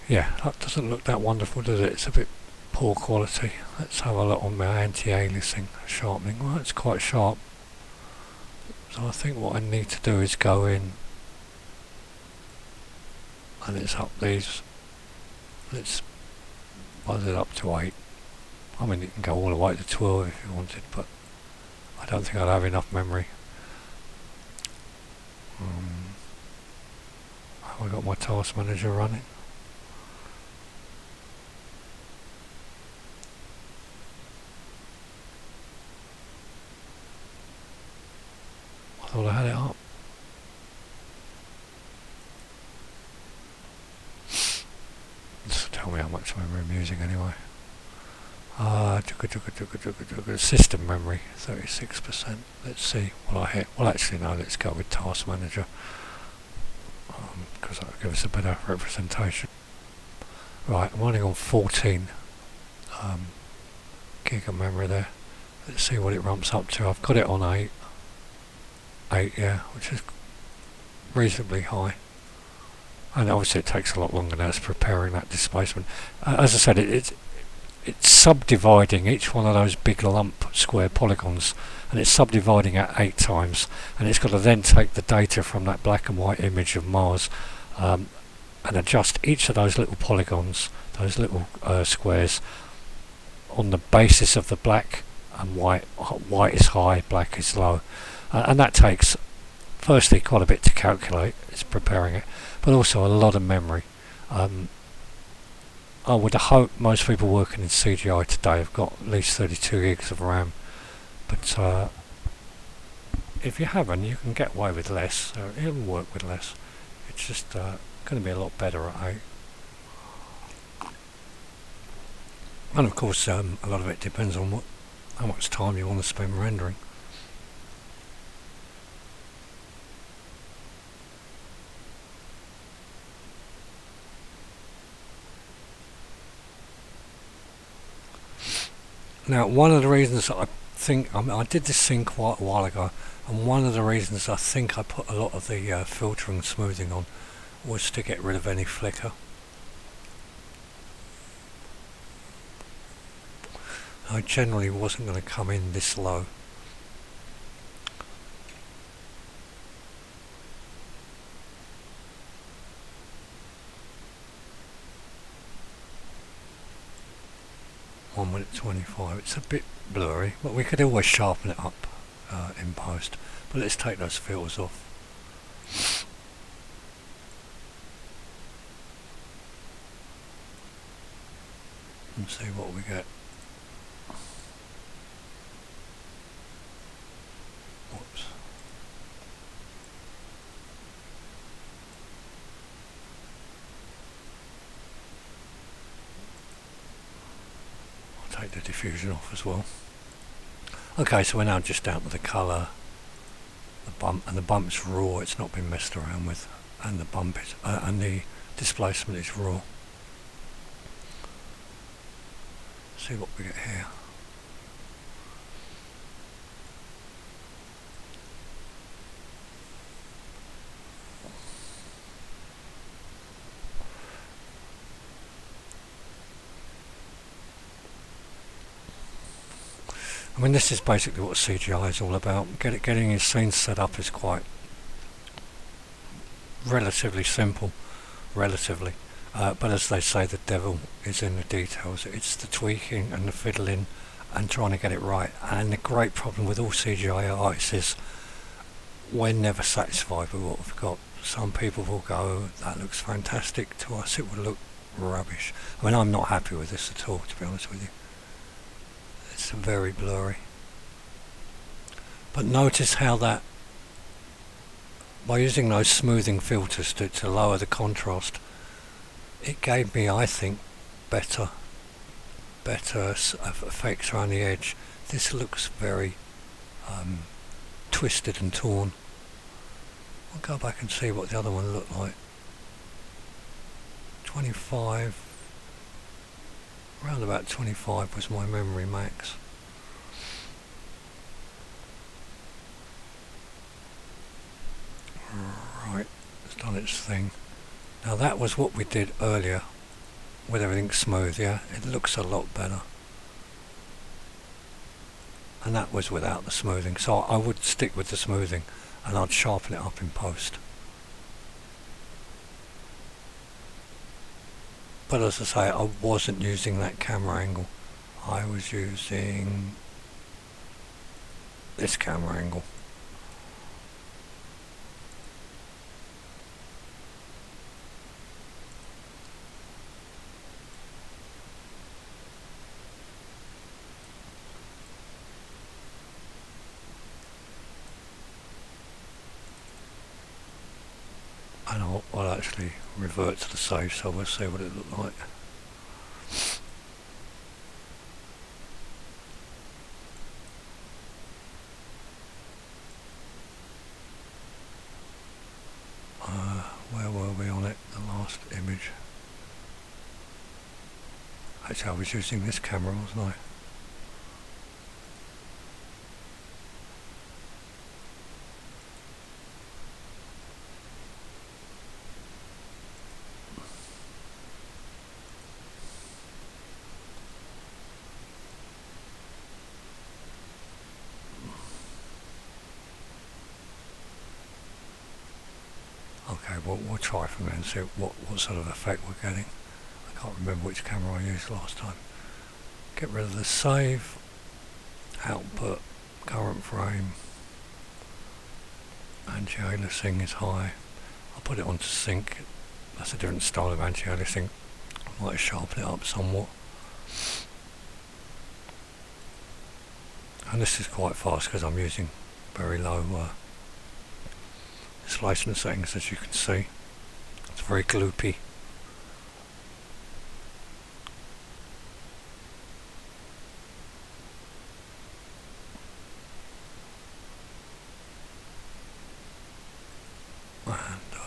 Yeah, that doesn't look that wonderful, does it? It's a bit poor quality. Let's have a look on my anti-aliasing, sharpening. Well, it's quite sharp. So I think what I need to do is go in, and it's up these. Let's buzz it up to 8. I mean, you can go all the way to 12 if you wanted, but I don't think I'd have enough memory. Have I got my task manager running? I thought I had it up. Just tell me how much memory I'm using anyway. System memory, 36%. Let's see what I hit. Well, actually, no, let's go with task manager. Because that'll give us a better representation. Right, I'm running on 14 gig of memory there. Let's see what it ramps up to. I've got it on 8. 8, yeah, which is reasonably high. And obviously it takes a lot longer now. It's preparing that displacement. As I said, it's subdividing each one of those big lump square polygons, and it's subdividing at 8 times, and it's got to then take the data from that black and white image of Mars and adjust each of those little polygons, those little squares, on the basis of the black and white. White is high, black is low, and that takes firstly quite a bit to calculate. It's preparing it, but also a lot of memory. I would hope most people working in CGI today have got at least 32 gigs of RAM, but if you haven't, you can get away with less. It'll work with less. It's just going to be a lot better at 8. And of course, a lot of it depends on how much time you want to spend rendering. Now, one of the reasons I think, I did this thing quite a while ago, and one of the reasons I think I put a lot of the filtering and smoothing on was to get rid of any flicker. I generally wasn't going to come in this low. Minute 25. It's a bit blurry, but we could always sharpen it up in post. But let's take those filters off. And see what we get. Whoops. Take the diffusion off as well. Okay, so we're now just down to the colour, the bump, and the bump's raw. It's not been messed around with, and the bump is, and the displacement is raw. see what we get here. I mean, this is basically what CGI is all about. Getting your scenes set up is quite relatively simple, relatively. But as they say, the devil is in the details. It's the tweaking and the fiddling and trying to get it right. And the great problem with all CGI artists is we're never satisfied with what we've got. Some people will go, that looks fantastic. To us it will look rubbish. I mean, I'm not happy with this at all, to be honest with you. It's very blurry. But notice how that, by using those smoothing filters to lower the contrast, it gave me, I think, better effects around the edge. This looks very twisted and torn. I'll go back and see what the other one looked like. 25, around about 25 was my memory max. Right, it's done its thing. Now that was what we did earlier with everything smooth, yeah? It looks a lot better. And that was without the smoothing. So I would stick with the smoothing and I'd sharpen it up in post. But as I say, I wasn't using that camera angle. I was using this camera angle. And I'll actually revert to the save, so we'll see what it looked like. Where were we on it? The last image. Actually, I was using this camera, wasn't I? Okay, well, we'll try from there and see what sort of effect we're getting. I can't remember which camera I used last time. Get rid of the save, output, current frame, anti-aliasing is high. I'll put it onto sync. That's a different style of anti-aliasing. I might sharpen it up somewhat. And this is quite fast because I'm using very low displacement settings, as you can see. It's very gloopy.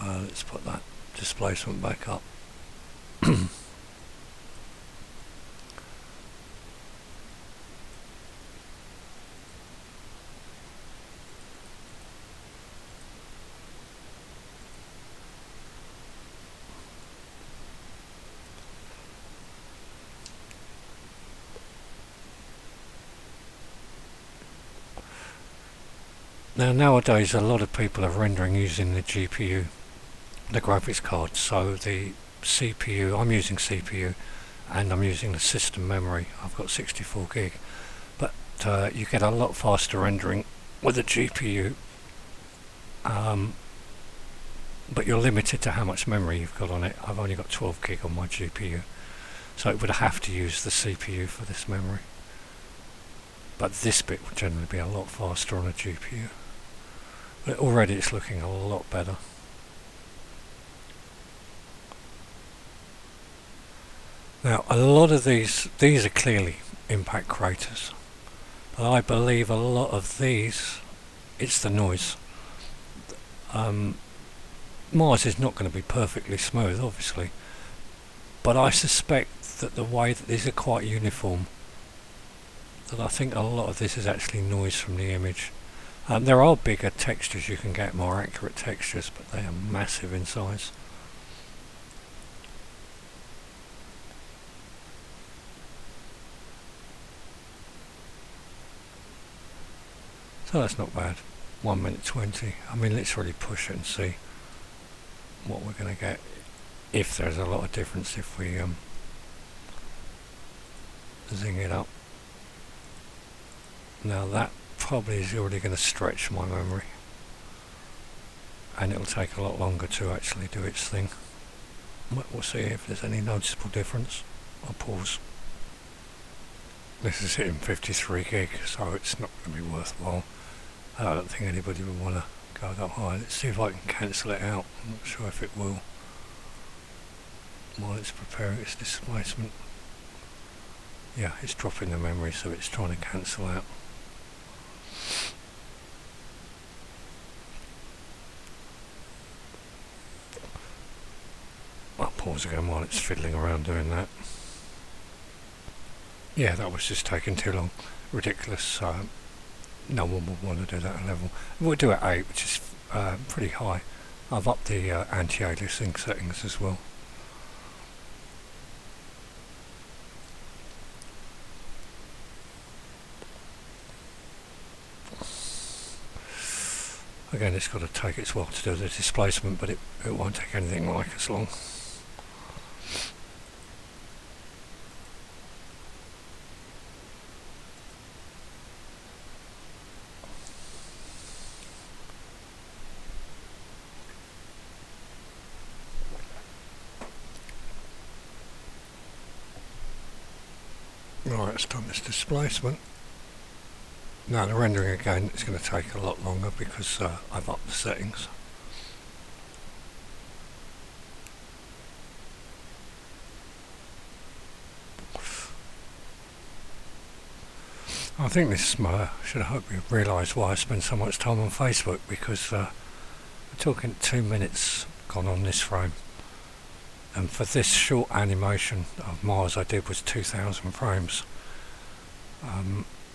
And let's put that displacement back up. Now nowadays a lot of people are rendering using the GPU, the graphics card, so the CPU, I'm using CPU and I'm using the system memory. I've got 64 gig, but you get a lot faster rendering with a GPU, but you're limited to how much memory you've got on it. I've only got 12 gig on my GPU, so it would have to use the CPU for this memory. But this bit would generally be a lot faster on a GPU. But already it's looking a lot better. Now a lot of these are clearly impact craters, but I believe a lot of these, it's the noise. Mars is not going to be perfectly smooth, obviously, but I suspect that the way that these are quite uniform, that I think a lot of this is actually noise from the image. There are bigger textures you can get, more accurate textures, but they are massive in size. So that's not bad. 1 minute 20. I mean, let's really push it and see what we're going to get, if there's a lot of difference if we zing it up. Now that probably is already going to stretch my memory, and it'll take a lot longer to actually do its thing. We'll see if there's any noticeable difference. I'll pause. This is hitting 53 gig, so it's not going to be worthwhile. I don't think anybody would want to go that high. Let's see if I can cancel it out. I'm not sure if it will while it's preparing its displacement. Yeah, it's dropping the memory, so it's trying to cancel out. I'll pause again while it's fiddling around doing that. Yeah, that was just taking too long. Ridiculous. No one would want to do that at level. We'll do it at 8, which is pretty high. I've upped the anti-aliasing settings as well. Again, it's got to take its while to do the displacement, but it won't take anything like as long. Right, it's done this displacement. Now the rendering again is going to take a lot longer because I've upped the settings. I think this should hope you realise why I spend so much time on Facebook, because we're talking 2 minutes gone on this frame, and for this short animation of Mars I did was 2,000 frames.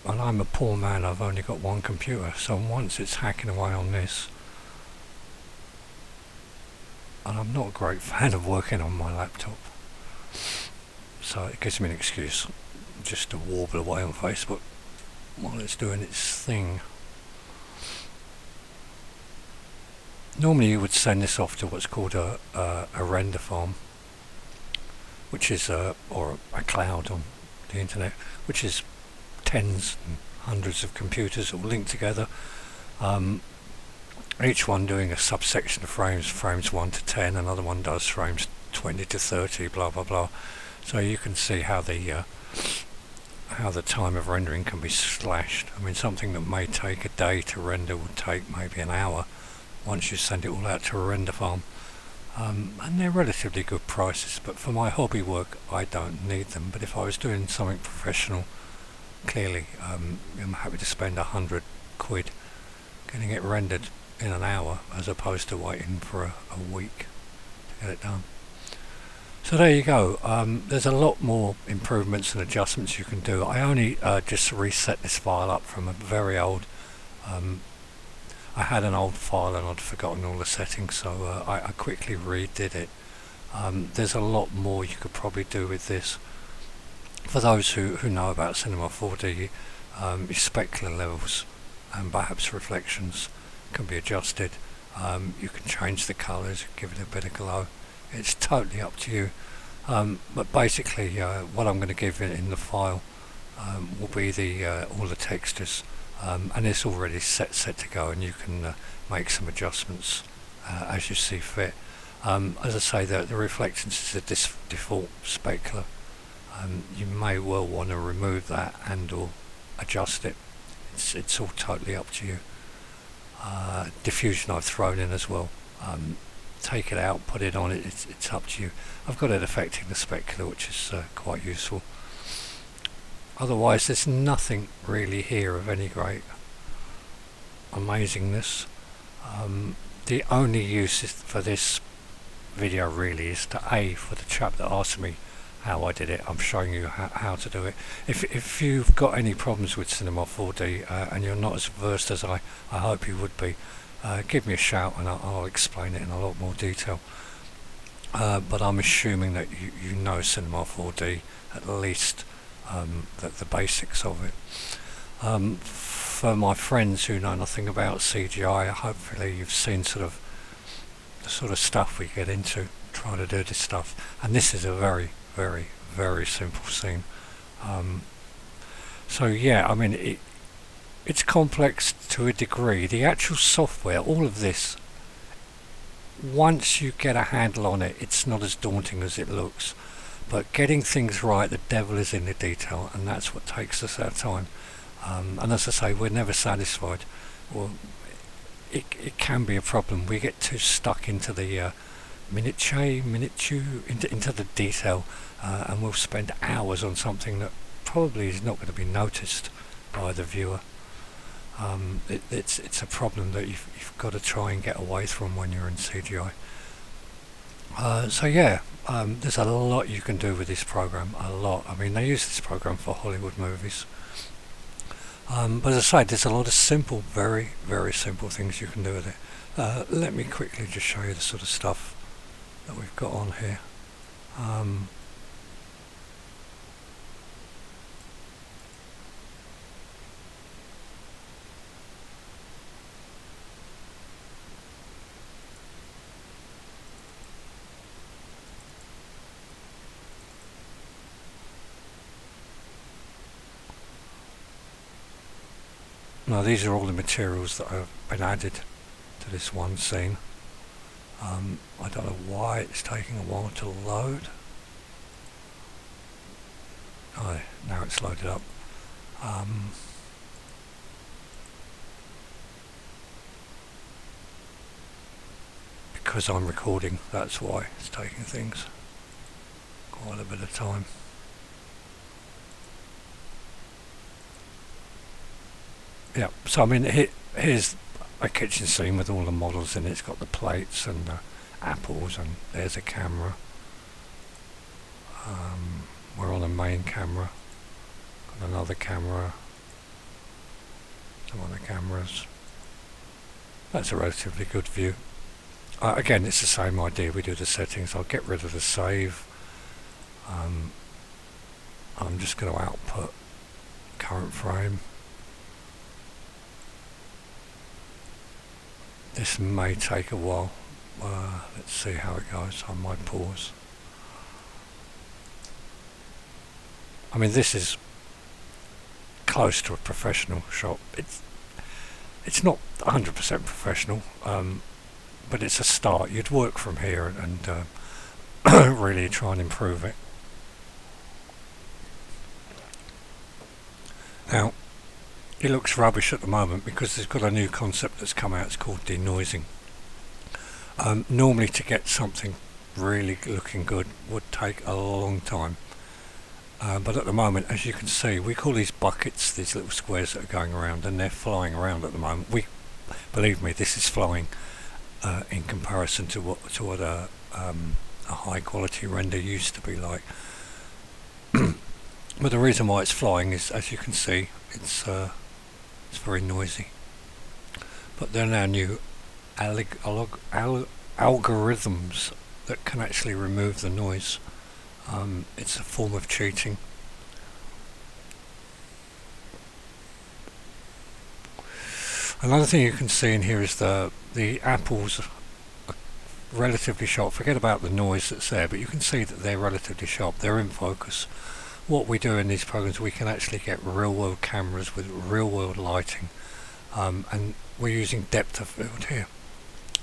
And I'm a poor man, I've only got one computer, so once it's hacking away on this, and I'm not a great fan of working on my laptop, so it gives me an excuse just to warble away on Facebook while it's doing its thing. Normally you would send this off to what's called a render farm, which is or a cloud on the internet, which is tens and hundreds of computers all linked together, each one doing a subsection of frames 1 to 10, another one does frames 20 to 30, blah blah blah. So you can see how the time of rendering can be slashed. I mean, something that may take a day to render would take maybe an hour once you send it all out to a render farm. And they're relatively good prices, but for my hobby work I don't need them. But if I was doing something professional, clearly I'm happy to spend £100 getting it rendered in an hour as opposed to waiting for a week to get it done. So there you go. There's a lot more improvements and adjustments you can do. I only just reset this file up from a very old, I had an old file and I'd forgotten all the settings, so I quickly redid it. There's a lot more you could probably do with this. For those who know about Cinema 4D, your specular levels and perhaps reflections can be adjusted. You can change the colours, give it a bit of glow. It's totally up to you. But basically, what I'm going to give it in the file will be all the textures, and it's already set to go, and you can make some adjustments as you see fit. As I say, the reflections is a default specular. You may well want to remove that and or adjust it. It's all totally up to you. Diffusion I've thrown in as well. Take it out, put it on, it's up to you. I've got it affecting the specular, which is quite useful. Otherwise there's nothing really here of any great amazingness. The only use for this video really is to for the chap that asked me how I did it. I'm showing you how to do it. If you've got any problems with Cinema 4D and you're not as versed as I hope you would be, give me a shout and I'll explain it in a lot more detail. But I'm assuming that you know Cinema 4D, at least the basics of it. For my friends who know nothing about CGI, hopefully you've seen sort of the sort of stuff we get into trying to do this stuff, and this is a very, very, very simple scene. So yeah, I mean it's complex to a degree. The actual software, all of this, once you get a handle on it, it's not as daunting as it looks. But getting things right, the devil is in the detail, and that's what takes us our time. And as I say, we're never satisfied. Well, it can be a problem. We get too stuck into the into the detail, and we'll spend hours on something that probably is not going to be noticed by the viewer. It's a problem that you've got to try and get away from when you're in CGI. So yeah, there's a lot you can do with this program, a lot. I mean, they use this program for Hollywood movies. But as I say, there's a lot of simple, very, very simple things you can do with it. Let me quickly just show you the sort of stuff that we've got on here. Now these are all the materials that have been added to this one scene. I don't know why it's taking a while to load. Oh, now it's loaded up. Because I'm recording, that's why it's taking things quite a bit of time. Yeah, so I mean, here's a kitchen scene with all the models in it. It's got the plates and the apples, and there's a camera. We're on a main camera. Got another camera. Some other cameras. That's a relatively good view. Again, it's the same idea. We do the settings. I'll get rid of the save. I'm just going to output current frame. This may take a while. Let's see how it goes. I might pause. I mean, this is close to a professional shot. It's not 100% professional, but it's a start. You'd work from here and really try and improve it. Now, it looks rubbish at the moment because there's got a new concept that's come out. It's called denoising. Normally to get something really looking good would take a long time. But at the moment, as you can see, we call these buckets, these little squares that are going around, and they're flying around at the moment. Believe me, this is flying in comparison to what a high quality render used to be like. But the reason why it's flying is, as you can see, it's very noisy. But there are now new algorithms that can actually remove the noise. It's a form of cheating. Another thing you can see in here is the apples are relatively sharp. Forget about the noise that's there, but you can see that they're relatively sharp. They're in focus. What we do in these programs, we can actually get real-world cameras with real-world lighting, and we're using depth of field here,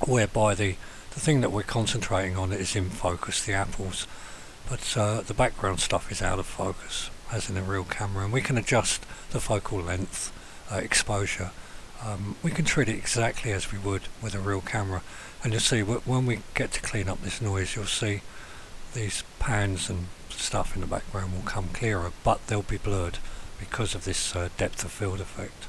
whereby the thing that we're concentrating on is in focus, the apples, but the background stuff is out of focus, as in a real camera, and we can adjust the focal length, exposure. We can treat it exactly as we would with a real camera, and you'll see when we get to clean up this noise, you'll see these pans and stuff in the background will come clearer, but they'll be blurred because of this depth of field effect.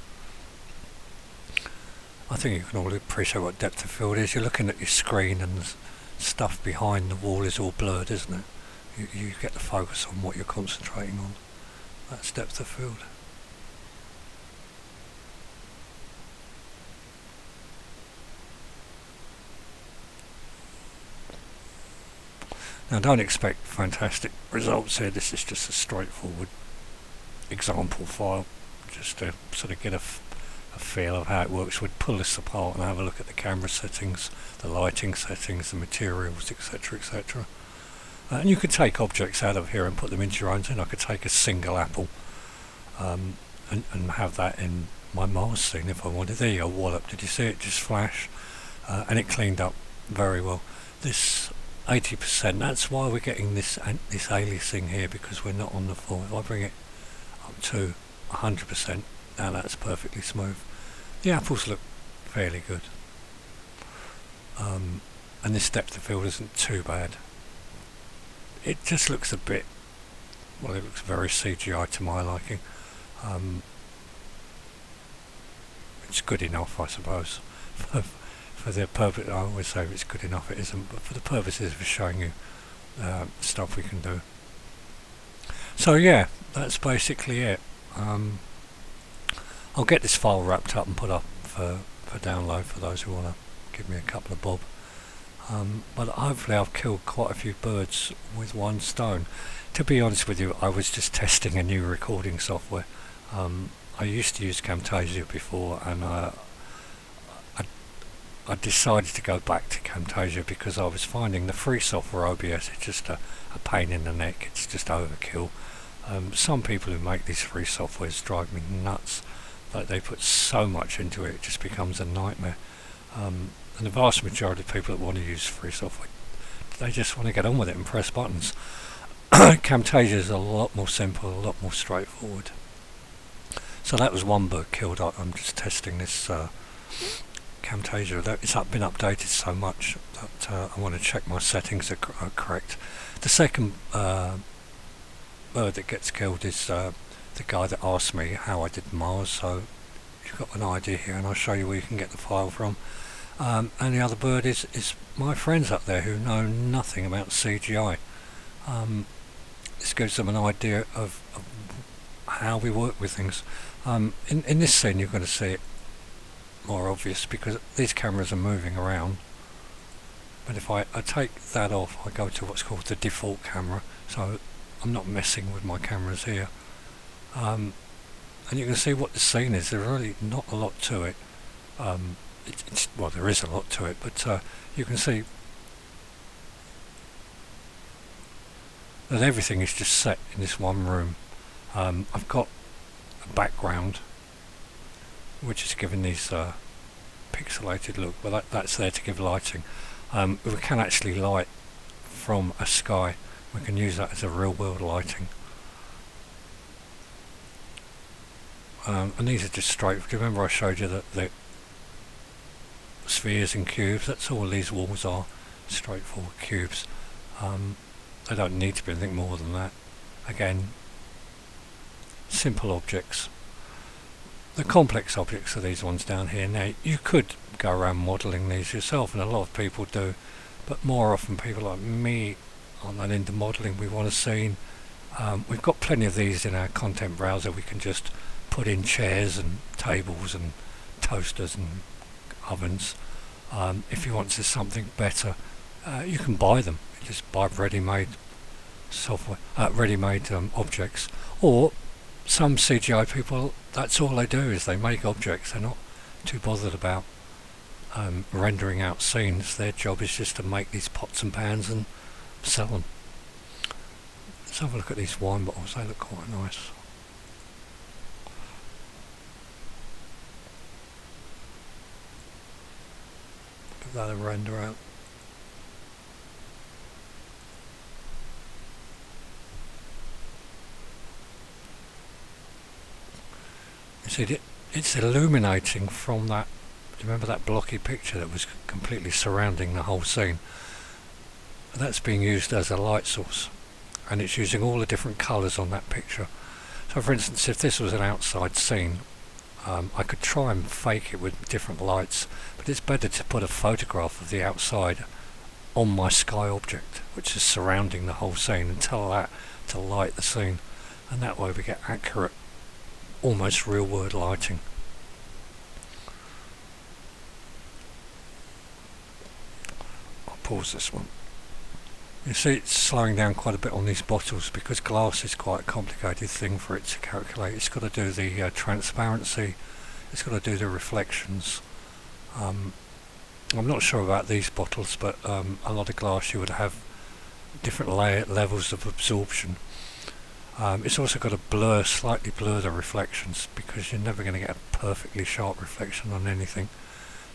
I think you can all appreciate what depth of field is. You're looking at your screen and the stuff behind the wall is all blurred, isn't it? You get the focus on what you're concentrating on. That's depth of field. Now don't expect fantastic results here, this is just a straightforward example file, just to sort of get a feel of how it works. We'd pull this apart and have a look at the camera settings, the lighting settings, the materials, etc, etc. And you could take objects out of here and put them into your own thing. I could take a single apple and have that in my Mars scene if I wanted. There you go, wallop, did you see it just flash? And it cleaned up very well. This 80%, that's why we're getting this aliasing here, because we're not on the full. If I bring it up to 100%, now that's perfectly smooth. The apples look fairly good. And this depth of field isn't too bad. It just looks a bit, well, it looks very CGI to my liking. It's good enough, I suppose. For the purpose, I always say if it's good enough, it isn't, but for the purposes of showing you stuff we can do. So yeah, that's basically it. I'll get this file wrapped up and put up for download for those who want to give me a couple of bob. But hopefully I've killed quite a few birds with one stone. To be honest with you, I was just testing a new recording software. I used to use Camtasia before, and I decided to go back to Camtasia because I was finding the free software OBS is just a pain in the neck. It's just overkill. Some people who make these free softwares drive me nuts. Like, they put so much into it, it just becomes a nightmare. And the vast majority of people that want to use free software, they just want to get on with it and press buttons. Camtasia is a lot more simple, a lot more straightforward. So that was one bird killed. I'm just testing this Camtasia. It's been updated so much that I want to check my settings are correct. The second bird that gets killed is the guy that asked me how I did Mars, so you've got an idea here, and I'll show you where you can get the file from. And the other bird is my friends up there who know nothing about CGI. This gives them an idea of how we work with things. In this scene you're going to see it more obvious because these cameras are moving around, but if I take that off, I go to what's called the default camera, so I'm not messing with my cameras here. And you can see what the scene is. There's really not a lot to it. Well, there is a lot to it, but you can see that everything is just set in this one room. I've got a background which is giving these pixelated look. Well, that's there to give lighting. We can actually light from a sky. We can use that as a real world lighting. And these are just straight. Do you remember I showed you that the spheres and cubes? That's all these walls are, straightforward cubes. They don't need to be anything more than that. Again, simple objects. The complex objects are these ones down here. Now, you could go around modelling these yourself, and a lot of people do, but more often people like me aren't that into modelling. We want a scene. We've got plenty of these in our content browser. We can just put in chairs and tables and toasters and ovens. If you want something better, you can buy them. You just buy ready-made software, ready-made objects. Or some CGI people, that's all they do, is they make objects. They're not too bothered about rendering out scenes. Their job is just to make these pots and pans and sell them. Let's have a look at these wine bottles. They look quite nice. Give that a render out. You see, it's illuminating from that. Do you remember that blocky picture that was completely surrounding the whole scene? That's being used as a light source, and it's using all the different colours on that picture. So for instance, if this was an outside scene, I could try and fake it with different lights, but it's better to put a photograph of the outside on my sky object, which is surrounding the whole scene, and tell that to light the scene, and that way we get accurate, almost real world lighting. I'll pause this one. You see it's slowing down quite a bit on these bottles because glass is quite a complicated thing for it to calculate. It's got to do the transparency, it's got to do the reflections. I'm not sure about these bottles, but a lot of glass you would have different levels of absorption. It's also got to slightly blur the reflections because you're never going to get a perfectly sharp reflection on anything.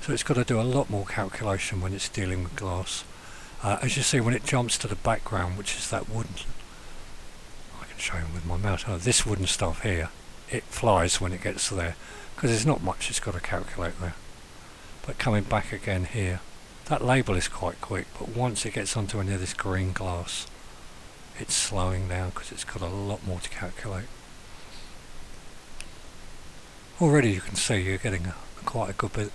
So it's got to do a lot more calculation when it's dealing with glass. As you see, when it jumps to the background, which is that wooden, I can show you with my mouse, this wooden stuff here, it flies when it gets there because there's not much it's got to calculate there. But coming back again here, that label is quite quick, but once it gets onto any of this green glass, it's slowing down because it's got a lot more to calculate. Already you can see you're getting quite a good bit.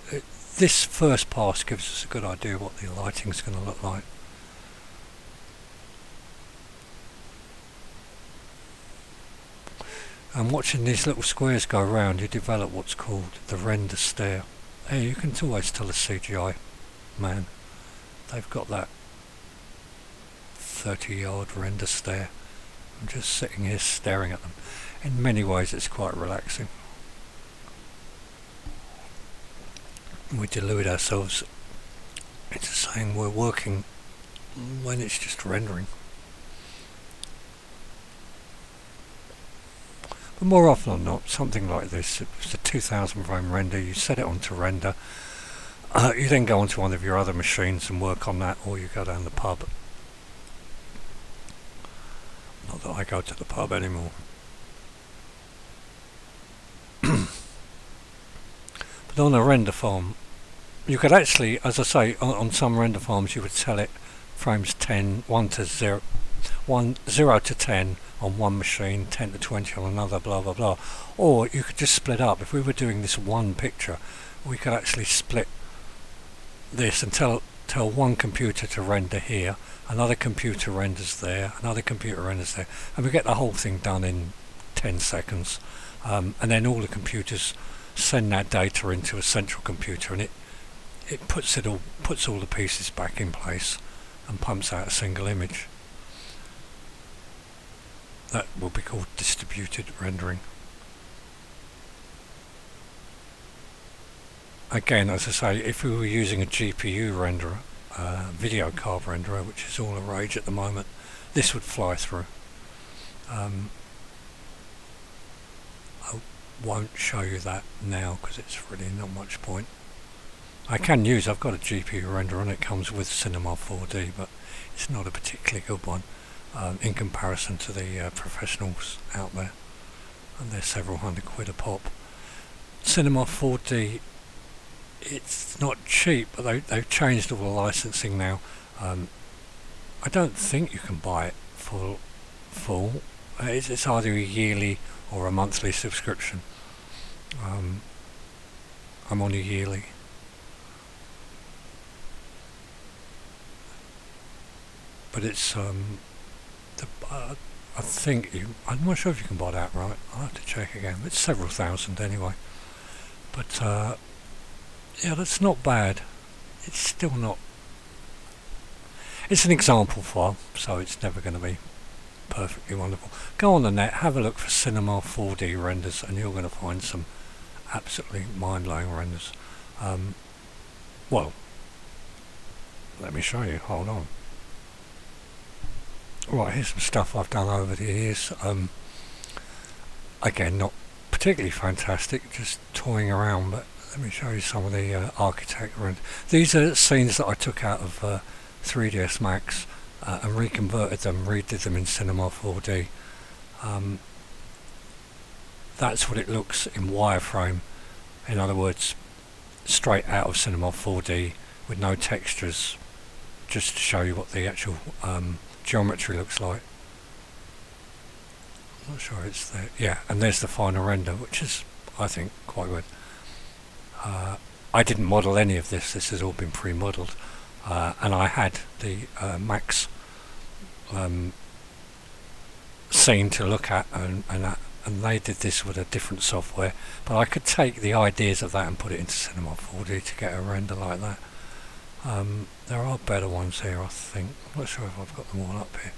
This first pass gives us a good idea what the lighting's going to look like. And watching these little squares go around, you develop what's called the render stare. There you can always tell a CGI man. They've got that 30-yard render stare. I'm just sitting here staring at them. In many ways it's quite relaxing. We delude ourselves into saying we're working when it's just rendering. But more often than not, something like this, it was a 2000 frame render, you set it on to render, you then go onto one of your other machines and work on that, or you go down the pub. Not that I go to the pub anymore. But on a render farm, you could actually, as I say, on some render farms you would tell it frames 1 to 0 to 10 on one machine, 10 to 20 on another, blah blah blah. Or you could just split up. If we were doing this one picture, we could actually split this and tell one computer to render here, another computer renders there, another computer renders there, and we get the whole thing done in 10 seconds. And then all the computers send that data into a central computer, and it puts all the pieces back in place and pumps out a single image. That will be called distributed rendering. Again, as I say, if we were using a GPU renderer, video card renderer, which is all the rage at the moment, this would fly through. I won't show you that now because it's really not much point. I've got a GPU renderer and it comes with Cinema 4D, but it's not a particularly good one in comparison to the professionals out there, and they're several £100 a pop. Cinema 4D, it's not cheap, but they've changed all the licensing now. I don't think you can buy it full. It's either a yearly or a monthly subscription. I'm on a yearly. But it's I think I'm not sure if you can buy that right. I'll have to check again. It's several thousand anyway. But yeah, that's not bad. It's still not. It's an example file, so it's never going to be perfectly wonderful. Go on the net, have a look for Cinema 4D renders, and you're going to find some absolutely mind-blowing renders. Well, let me show you. Hold on. Right, here's some stuff I've done over the years. Again, not particularly fantastic, just toying around, but let me show you some of the architect renders. These are scenes that I took out of 3ds Max and redid them in Cinema 4D. That's what it looks in wireframe. In other words, straight out of Cinema 4D with no textures, just to show you what the actual geometry looks like. I'm not sure it's there. Yeah, and there's the final render, which is, I think, quite good. I didn't model any of this. This has all been pre-modelled. and I had the Max scene to look at, and they did this with a different software, but I could take the ideas of that and put it into Cinema 4D to get a render like that. There are better ones here, I think. I'm not sure if I've got them all up here.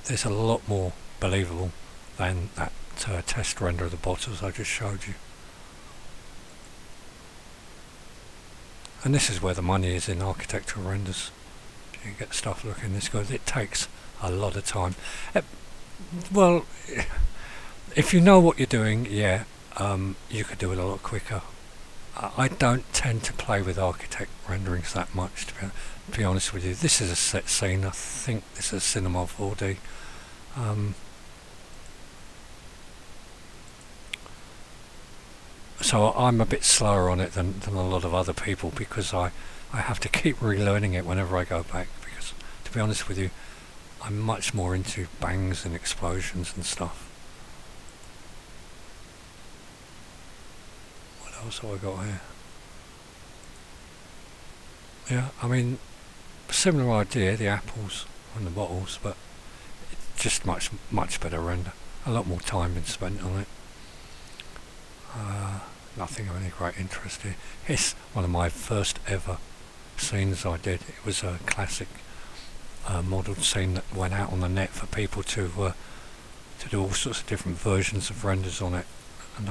There's a lot more believable than that test render of the bottles I just showed you. And this is where the money is in architectural renders. You get stuff looking this good. It takes a lot of time. Well, if you know what you're doing, yeah, you could do it a lot quicker. I don't tend to play with architect renderings that much, to be honest with you. This is a set scene. I think this is Cinema 4D. So I'm a bit slower on it than a lot of other people, because I have to keep relearning it whenever I go back, because to be honest with you, I'm much more into bangs and explosions and stuff. What else have I got here? Yeah, I mean, similar idea, the apples and the bottles, but it's just much better render. A lot more time been spent on it. Nothing of any great interest here. It's one of my first ever scenes I did. It was a classic modelled scene that went out on the net for people to do all sorts of different versions of renders on it, and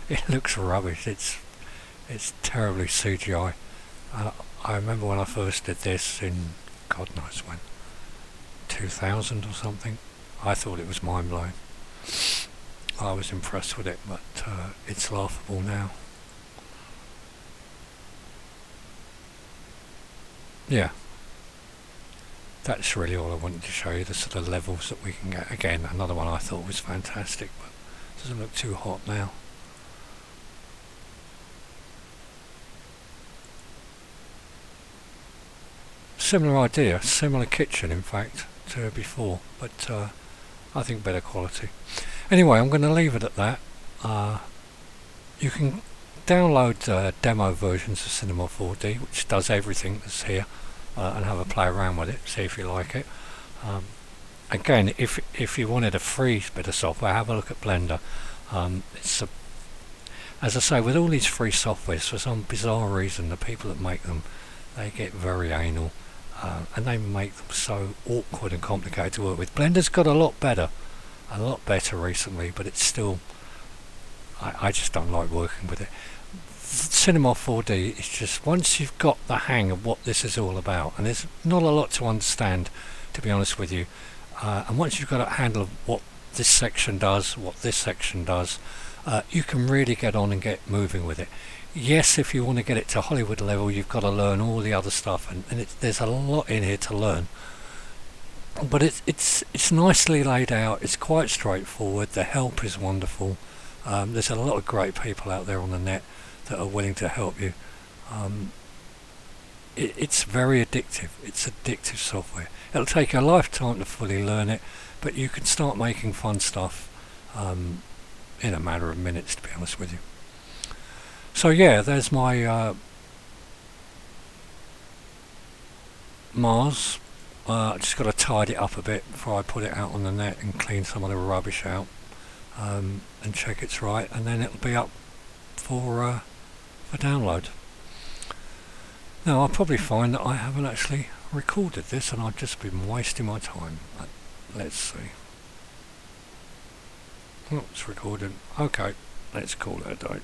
it looks rubbish. It's terribly CGI. I remember when I first did this in God knows when, 2000 or something. I thought it was mind blowing. I was impressed with it, but it's laughable now. Yeah, that's really all I wanted to show you, the sort of levels that we can get. Again, another one I thought was fantastic, but doesn't look too hot now. Similar idea, similar kitchen in fact to before, but I think better quality. Anyway, I'm going to leave it at that. You can download demo versions of Cinema 4D, which does everything that's here, and have a play around with it, see if you like it. Again, if you wanted a free bit of software, have a look at Blender. As I say, with all these free softwares, for some bizarre reason, the people that make them, they get very anal, and they make them so awkward and complicated to work with. Blender's got a lot better recently, but it's still, I just don't like working with it. Cinema 4D is just, once you've got the hang of what this is all about, and there's not a lot to understand, to be honest with you, and once you've got a handle of what this section does, what this section does, you can really get on and get moving with it. Yes, if you want to get it to Hollywood level, you've got to learn all the other stuff, and there's a lot in here to learn. But it's nicely laid out. It's quite straightforward. The help is wonderful. There's a lot of great people out there on the net that are willing to help you. It's very addictive. It's addictive software. It'll take a lifetime to fully learn it, but you can start making fun stuff in a matter of minutes, to be honest with you. So yeah, there's my Mars. Just got to tidy it up a bit before I put it out on the net and clean some of the rubbish out, and check it's right, and then it'll be up for download. Now I'll probably find that I haven't actually recorded this, and I've just been wasting my time. Let's see. Oh, it's recorded. Okay, let's call it a day.